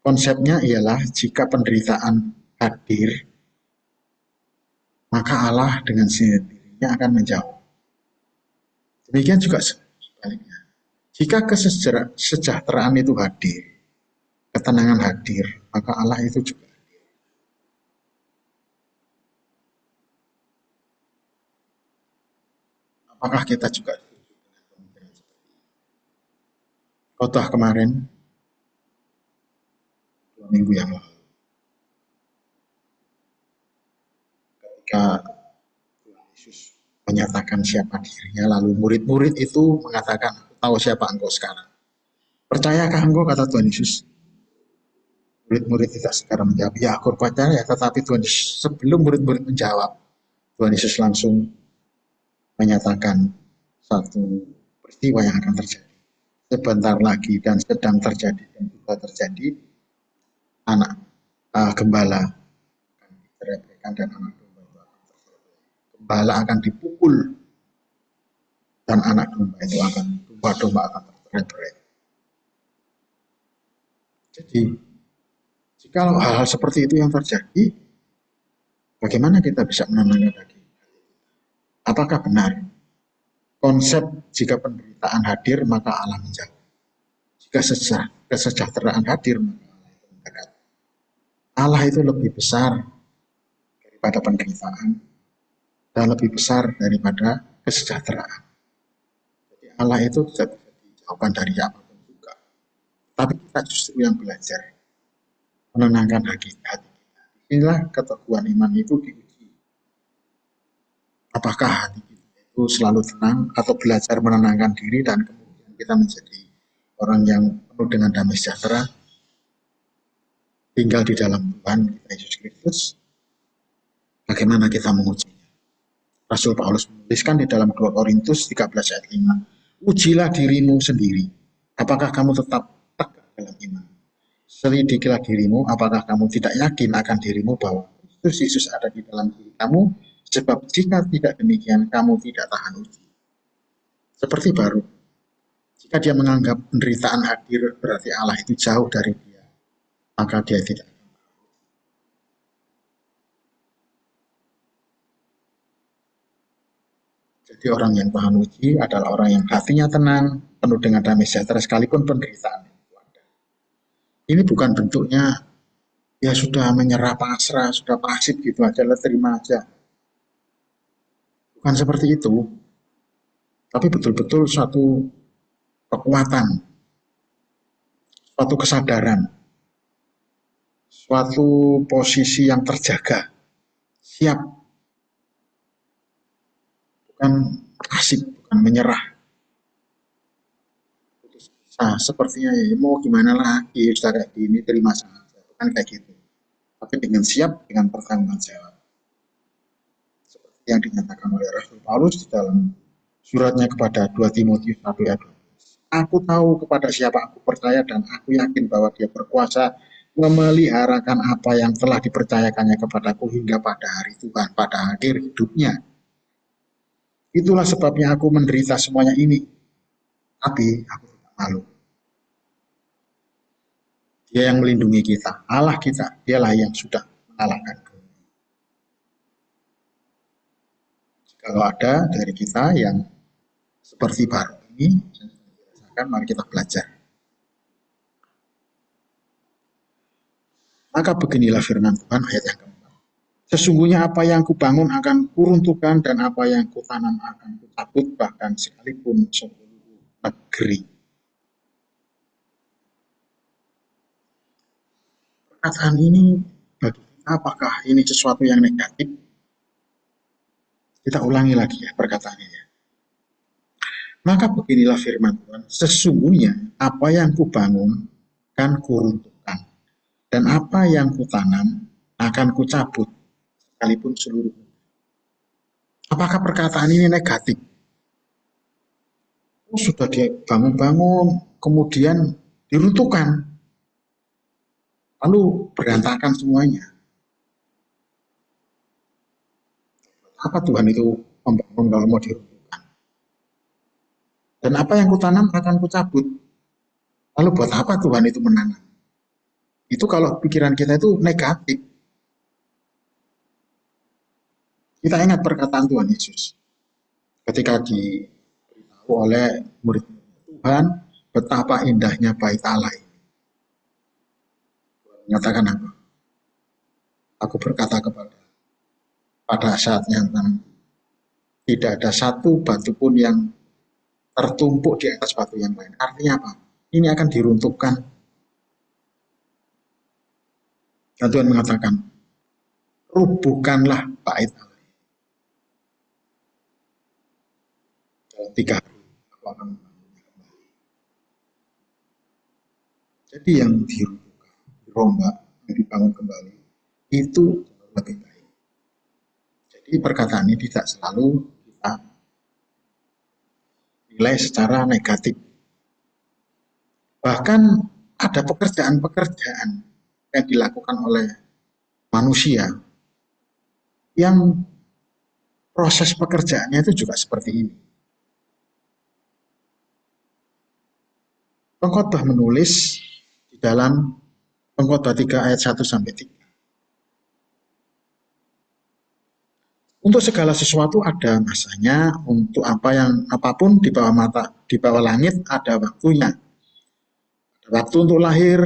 Konsepnya ialah jika penderitaan hadir, maka Allah dengan sendirinya akan menjauh. Demikian juga sebaliknya. Jika kesejahteraan itu hadir, ketenangan hadir, maka Allah itu juga hadir. Apakah kita juga setuju dengan pemikiran seperti ini? Khotbah kemarin, 2 minggu yang lalu, ketika Tuhan Yesus menyatakan siapa dirinya, lalu murid-murid itu mengatakan, aku tahu siapa engkau sekarang. Percayakah engkau, kata Tuhan Yesus? murid-murid tidak segera menjawab, ya aku percaya, tetapi Tuhan Yesus, sebelum murid-murid menjawab, Tuhan Yesus langsung menyatakan satu peristiwa yang akan terjadi. Sebentar lagi dan sedang terjadi dan juga terjadi, anak gembala akan diceraikan dan anak domba itu akan tercerai. Gembala akan dipukul dan anak domba akan tercerai. Jadi, jika hal-hal seperti itu yang terjadi, bagaimana kita bisa menenangkan hati? Apakah benar konsep jika penderitaan hadir maka Allah menjauh? Jika kesejahteraan hadir maka Allah itu mendekat. Allah itu lebih besar daripada penderitaan dan lebih besar daripada kesejahteraan. Jadi Allah itu tidak bisa dijauhkan dari apapun juga. Tapi kita justru yang belajar menenangkan hati kita. Inilah keteguhan iman itu diuji. Apakah hati kita itu selalu tenang atau belajar menenangkan diri dan kemudian kita menjadi orang yang penuh dengan damai sejahtera, tinggal di dalam Tuhan kita Yesus Kristus. Bagaimana kita mengujinya? Rasul Paulus menuliskan di dalam 2 Korintus 13 ayat 5, ujilah dirimu sendiri, apakah kamu tetap tegak dalam iman. Selidikilah dirimu, apakah kamu tidak yakin akan dirimu bahwa Kristus Yesus ada di dalam diri kamu, sebab jika tidak demikian, kamu tidak tahan uji. Seperti baru, jika dia menganggap penderitaan hadir, berarti Allah itu jauh dari dia, maka dia tidak. Jadi orang yang tahan uji adalah orang yang hatinya tenang, penuh dengan damai sejahtera sekalipun penderitaan itu ada. Ini bukan bentuknya ya sudah menyerah pasrah, sudah pasif gitu aja, terima aja. Bukan seperti itu. Tapi betul-betul suatu kekuatan, suatu kesadaran, suatu posisi yang terjaga, siap, bukan pasif, bukan menyerah. Nah, sepertinya ya mau gimana lagi, sudah kayak gini, terima saja, bukan kayak gitu. Tapi dengan siap, dengan pertanggung jawab. Seperti yang dinyatakan oleh Rasul Paulus di dalam suratnya kepada 2 Timotius 1 ayat 12. Aku tahu kepada siapa aku percaya dan aku yakin bahwa dia berkuasa memeliharakan apa yang telah dipercayakannya kepadaku hingga pada hari Tuhan, pada akhir hidupnya. Itulah sebabnya aku menderita semuanya ini. Tapi aku tidak malu. Dia yang melindungi kita, Allah kita, dialah yang sudah mengalahkan dunia. Kalau ada dari kita yang seperti baru ini, mari kita belajar. Maka beginilah firman Tuhan ayat yang keempat. Sesungguhnya apa yang kubangun akan kuruntuhkan dan apa yang kutanam akan kucabut, bahkan sekalipun seluruh negeri. Perkataan ini bagi kita apakah ini sesuatu yang negatif? Kita ulangi lagi ya perkataannya ya. Maka beginilah firman Tuhan, sesungguhnya apa yang kubangun akan kuruntuhkan dan apa yang kutanam akan kucabut sekalipun seluruh. Apakah perkataan ini negatif? Sudah dibangun-bangun, kemudian diruntuhkan, lalu berantakan semuanya. Apa Tuhan itu membangun kalau mau diruntuhkan? Dan apa yang kutanam akan kucabut. Lalu buat apa Tuhan itu menanam? Itu kalau pikiran kita itu negatif. Kita ingat perkataan Tuhan Yesus ketika diberitahu oleh murid Tuhan betapa indahnya bait Allah ini. Mengatakan apa? Aku berkata pada saat yang nanti tidak ada satu batu pun yang tertumpuk di atas batu yang lain. Artinya apa? Ini akan diruntuhkan. Dan Tuhan mengatakan, rubuhkanlah bait Allah. Dalam 3 hari aku akan membangunnya kembali. Jadi yang diruntuhkan dirombak, dibangun kembali, itu lebih baik. Jadi perkataan ini tidak selalu kita nilai secara negatif. Bahkan ada pekerjaan-pekerjaan yang dilakukan oleh manusia yang proses pekerjaannya itu juga seperti ini. Pengkhotbah menulis di dalam Pengkhotbah 3 ayat 1 sampai 3. Untuk segala sesuatu ada masanya, untuk apapun di bawah langit ada waktunya. Ada waktu untuk lahir,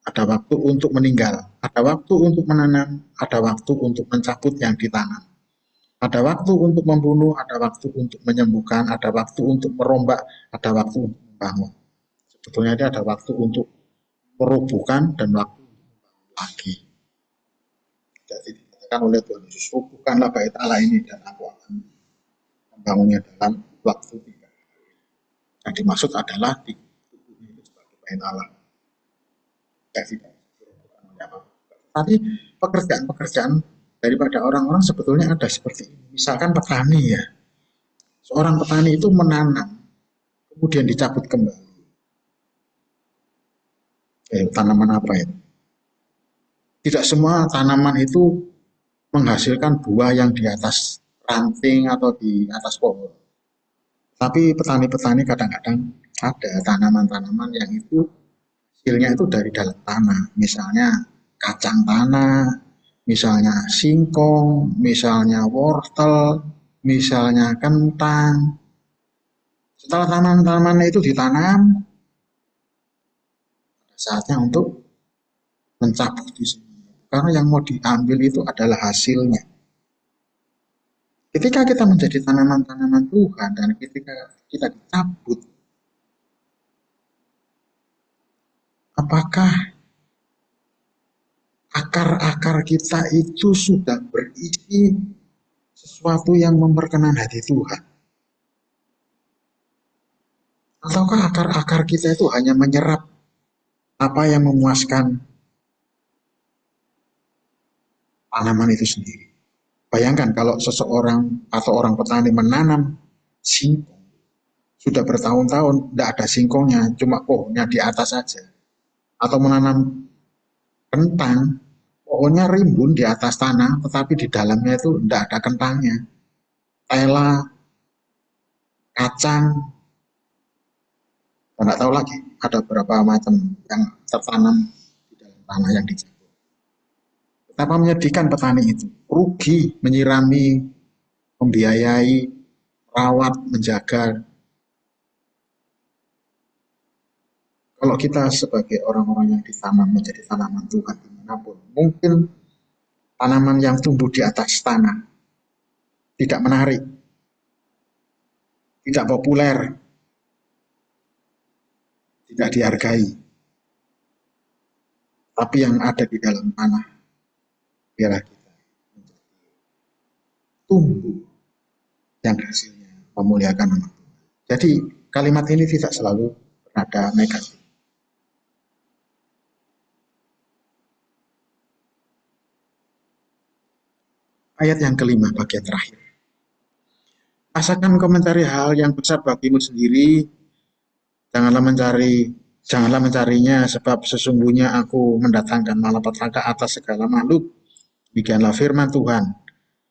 ada waktu untuk meninggal, ada waktu untuk menanam, ada waktu untuk mencabut yang ditanam. Ada waktu untuk membunuh, ada waktu untuk menyembuhkan, ada waktu untuk merombak, ada waktu untuk membangun. Sebetulnya ada waktu untuk merobohkan dan waktu untuk membangun lagi. Jadi dikatakan oleh Tuhan Yesus, robohkanlah bait Allah ini dan aku akan membangunnya dalam waktu 3 hari. Yang dimaksud adalah di tubuhnya itu sebagai bait Allah. Jadi dirobohkan oleh apa? Tapi pekerjaan-pekerjaan daripada orang-orang sebetulnya ada seperti ini. Misalkan petani ya. Seorang petani itu menanam, kemudian dicabut kembali. Tanaman apa itu? Tidak semua tanaman itu menghasilkan buah yang di atas ranting atau di atas pohon. Tapi petani-petani kadang-kadang ada tanaman-tanaman yang itu hasilnya itu dari dalam tanah. Misalnya kacang tanah, misalnya singkong, misalnya wortel, misalnya kentang. Setelah tanaman-tanaman itu ditanam, saatnya untuk mencabut di sini. Karena yang mau diambil itu adalah hasilnya. Ketika kita menjadi tanaman-tanaman Tuhan dan ketika kita dicabut, apakah akar-akar kita itu sudah berisi sesuatu yang memperkenan hati Tuhan? Ataukah akar-akar kita itu hanya menyerap apa yang memuaskan tanaman itu sendiri? Bayangkan kalau seseorang atau orang petani menanam singkong, sudah bertahun-tahun tidak ada singkongnya, cuma pohonnya di atas saja. Atau menanam kentang, pohonnya rimbun di atas tanah, tetapi di dalamnya itu tidak ada kentangnya. Tela, kacang, tidak tahu lagi ada berapa macam yang tertanam di dalam tanah yang dijaga. Betapa menyedihkan petani itu, rugi menyirami, membiayai, rawat, menjaga. Kalau kita sebagai orang-orang yang ditanam menjadi tanaman Tuhan dimanapun, mungkin tanaman yang tumbuh di atas tanah tidak menarik, tidak populer, tidak dihargai. Tapi yang ada di dalam tanah, biarlah kita tumbuh yang hasilnya memuliakan nama Tuhan. Jadi kalimat ini tidak selalu berada negatif. Ayat yang kelima, bagian terakhir. Asalkan kau mencari hal yang besar bagimu sendiri, janganlah mencarinya, sebab sesungguhnya aku mendatangkan malapetaka atas segala makhluk. Demikianlah firman Tuhan.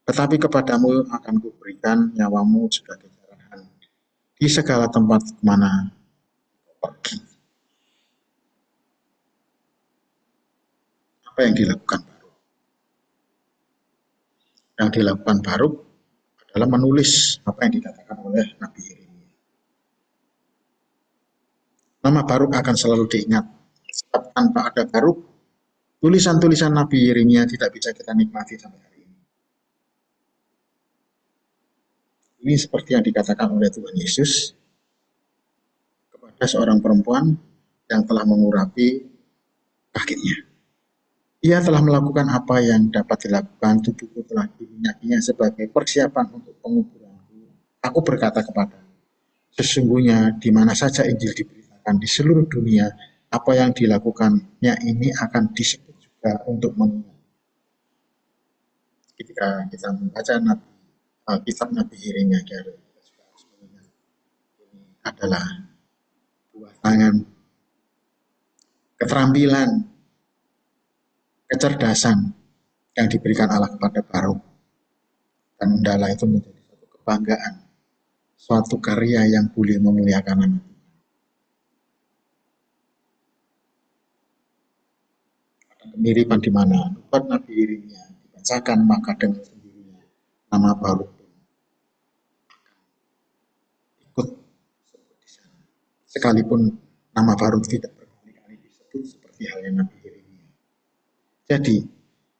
Tetapi kepadamu akan kuberikan nyawamu sebagai jarahan di segala tempat kemana pergi. Apa yang dilakukan Baruk? Yang dilakukan Baruk adalah menulis apa yang dikatakan oleh Nabi Yeremia. Nama Baruk akan selalu diingat. Sebab tanpa ada Baruk, tulisan-tulisan Nabi Yeremia tidak bisa kita nikmati sampai hari ini. Ini seperti yang dikatakan oleh Tuhan Yesus kepada seorang perempuan yang telah mengurapi kakinya. Ia telah melakukan apa yang dapat dilakukan, tubuhku telah diminyakinya sebagai persiapan untuk penguburanku. Aku berkata kepadamu, sesungguhnya di mana saja Injil diberitakan di seluruh dunia, apa yang dilakukannya ini akan disebut juga untuk mengingat. Ketika kita membaca kitab Nabi Yeremia, kita juga harus mengingat ini adalah buah tangan, keterampilan, kecerdasan yang diberikan Allah kepada Baruk. Dan hendaklah itu menjadi suatu kebanggaan, suatu karya yang boleh memuliakan nama Tuhan. Ada kemiripan di mana nubuat Nabi Yeremia dibacakan, maka dengan sendirinya nama Baruk ikut disebut di sana. Sekalipun nama Baruk tidak berkali-kali disebut seperti halnya Nabi Yeremia. Jadi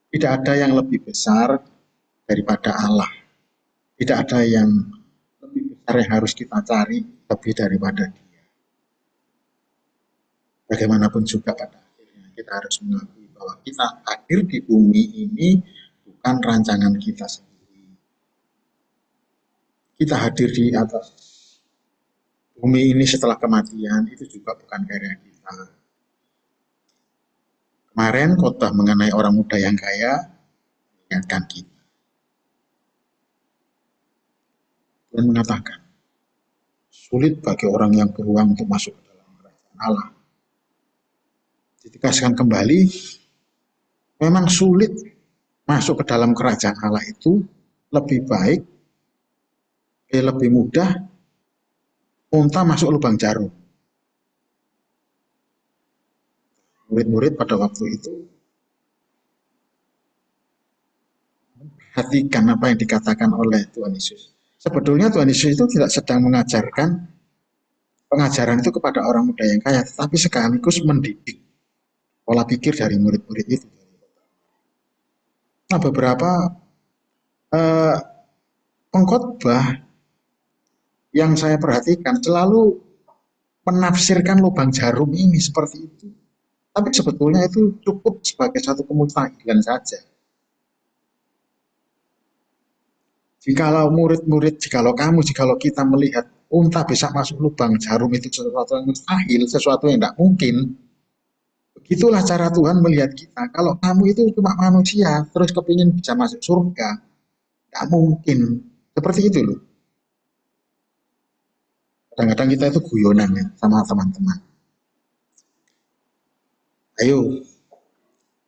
tidak ada yang lebih besar daripada Allah. Tidak ada yang lebih besar yang harus kita cari lebih daripada Dia. Bagaimanapun juga pada akhirnya kita harus mengakui bahwa kita hadir di bumi ini bukan rancangan kita sendiri. Kita hadir di atas bumi ini setelah kematian itu juga bukan karya kita. Kemarin khotbah mengenai orang muda yang kaya mengingatkan kita. Tuhan mengatakan, sulit bagi orang yang beruang untuk masuk ke dalam kerajaan Allah. Ditegaskan kembali, memang sulit masuk ke dalam kerajaan Allah itu lebih baik, lebih mudah unta masuk lubang jarum. Murid-murid pada waktu itu perhatikan apa yang dikatakan oleh Tuhan Yesus. Sebetulnya Tuhan Yesus itu tidak sedang mengajarkan pengajaran itu kepada orang muda yang kaya, tetapi sekaligus mendidik pola pikir dari murid-murid itu. Nah, beberapa pengkhotbah yang saya perhatikan selalu menafsirkan lubang jarum ini seperti itu. Tapi sebetulnya itu cukup sebagai satu kemustahilan saja. Jikalau murid-murid, jikalau kamu, jikalau kita melihat unta bisa masuk lubang jarum itu sesuatu yang mustahil, sesuatu yang tidak mungkin. Begitulah cara Tuhan melihat kita. Kalau kamu itu cuma manusia, terus kepingin bisa masuk surga, tidak mungkin. Seperti itu loh. Kadang-kadang kita itu guyonan ya sama teman-teman. Ayo,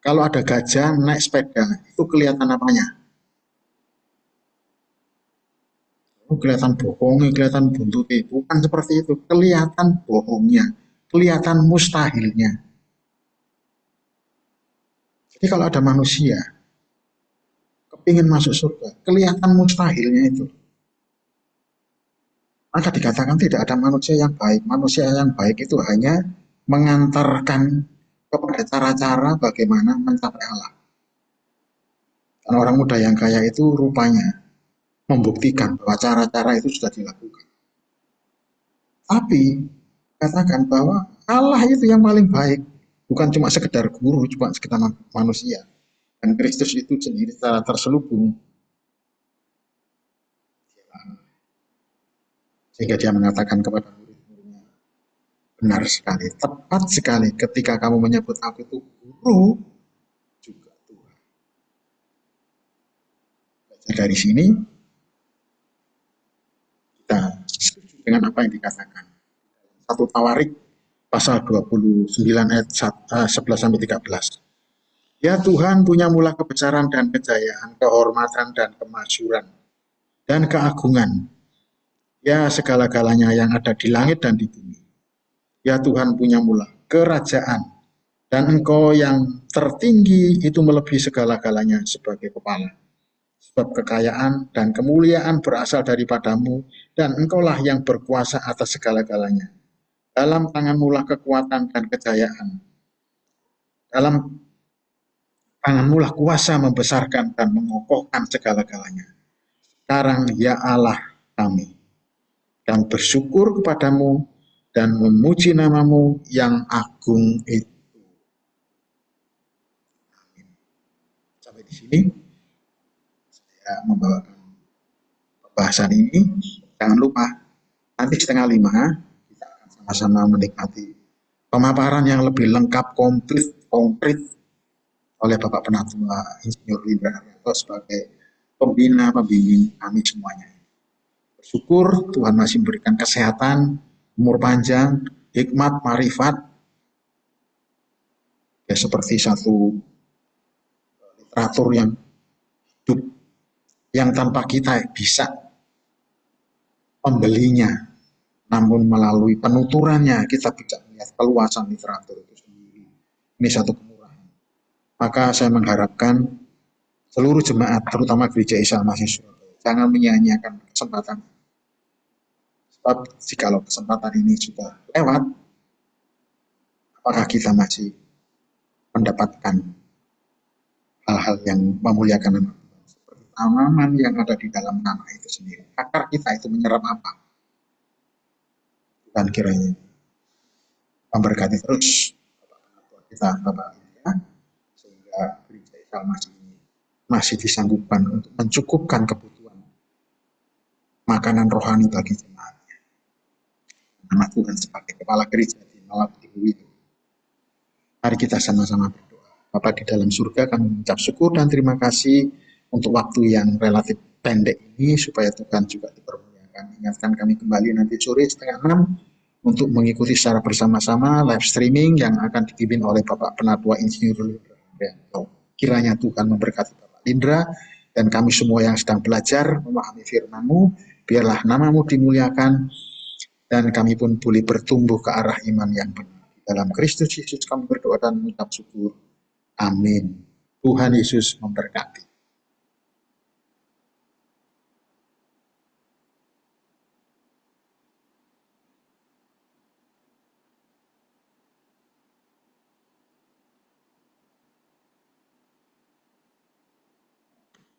kalau ada gajah naik sepeda, itu kelihatan apanya? Kelihatan bohongnya, kelihatan buntutnya. Bukan seperti itu. Kelihatan bohongnya, kelihatan mustahilnya. Jadi kalau ada manusia kepingin masuk surga, kelihatan mustahilnya itu. Maka dikatakan tidak ada manusia yang baik. Manusia yang baik itu hanya mengantarkan kepada cara-cara bagaimana mencapai Allah. Dan orang muda yang kaya itu rupanya membuktikan bahwa cara-cara itu sudah dilakukan. Tapi katakan bahwa Allah itu yang paling baik, bukan cuma sekedar guru, cuma sekedar manusia. Dan Kristus itu sendiri secara terselubung. Sehingga dia mengatakan kepada murid-muridnya, benar sekali, tepat sekali ketika kamu menyebut aku itu guru, juga Tuhan. Dari sini, kita setuju dengan apa yang dikatakan. 1 Tawarik pasal 29 ayat 11-13. Ya Tuhan punya mula kebesaran dan kejayaan, kehormatan dan kemasyuran, dan keagungan. Ya segala-galanya yang ada di langit dan di bumi. Ya Tuhan punya mula kerajaan, dan Engkau yang tertinggi itu melebihi segala-galanya sebagai kepala. Sebab kekayaan dan kemuliaan berasal daripadamu, dan Engkaulah yang berkuasa atas segala-galanya. Dalam tanganmu lah kekuatan dan kejayaan. Dalam tanganmu lah kuasa membesarkan dan mengokohkan segala-galanya. Sekarang ya Allah kami, dan bersyukur kepadamu dan memuji namamu yang agung itu. Amin. Sampai di sini saya membawakan pembahasan ini. Jangan lupa nanti 4:30 kita akan sama-sama menikmati pemaparan yang lebih lengkap, konkret oleh Bapak Penatua Insinyur Lindra Haryanto sebagai pembina, pembimbing kami semuanya. Bersyukur Tuhan masih memberikan kesehatan, umur panjang, hikmat, marifat, ya seperti satu literatur yang hidup, yang tanpa kita bisa membelinya, namun melalui penuturannya kita bisa melihat keluasan literatur itu sendiri. Ini satu kemurahan. Maka saya mengharapkan seluruh jemaat, terutama Gereja Isa Al-Masih Surabaya, jangan menyia-nyiakan kesempatan. Sebab jikalau kesempatan ini sudah lewat, apakah kita masih mendapatkan hal-hal yang memuliakan nama Tuhan? Seperti tanaman yang ada di dalam tanah itu sendiri. Akar kita itu menyerap apa? Dan kiranya memberkati terus Bapak kita, Bapak India, sehingga Gereja Isa Al-Masih ini masih disanggupkan untuk mencukupkan kebutuhan makanan rohani bagi jemaatnya. Nama Tuhan sebagai kepala gereja di malam minggu itu. Mari kita sama-sama berdoa. Bapa di dalam surga, kami mengucap syukur dan terima kasih untuk waktu yang relatif pendek ini, supaya Tuhan juga dipermuliakan. Ingatkan kami kembali nanti sore 5:30 untuk mengikuti secara bersama-sama live streaming yang akan dipimpin oleh Bapak Penatua Insinyur Lindra Haryanto. Kiranya Tuhan memberkati Bapak Lindra dan kami semua yang sedang belajar memahami firman-Mu. Biarlah nama-Mu dimuliakan dan kami pun boleh bertumbuh ke arah iman yang benar. Dalam Kristus Yesus kami berdoa dan mengucap syukur. Amin. Tuhan Yesus memberkati.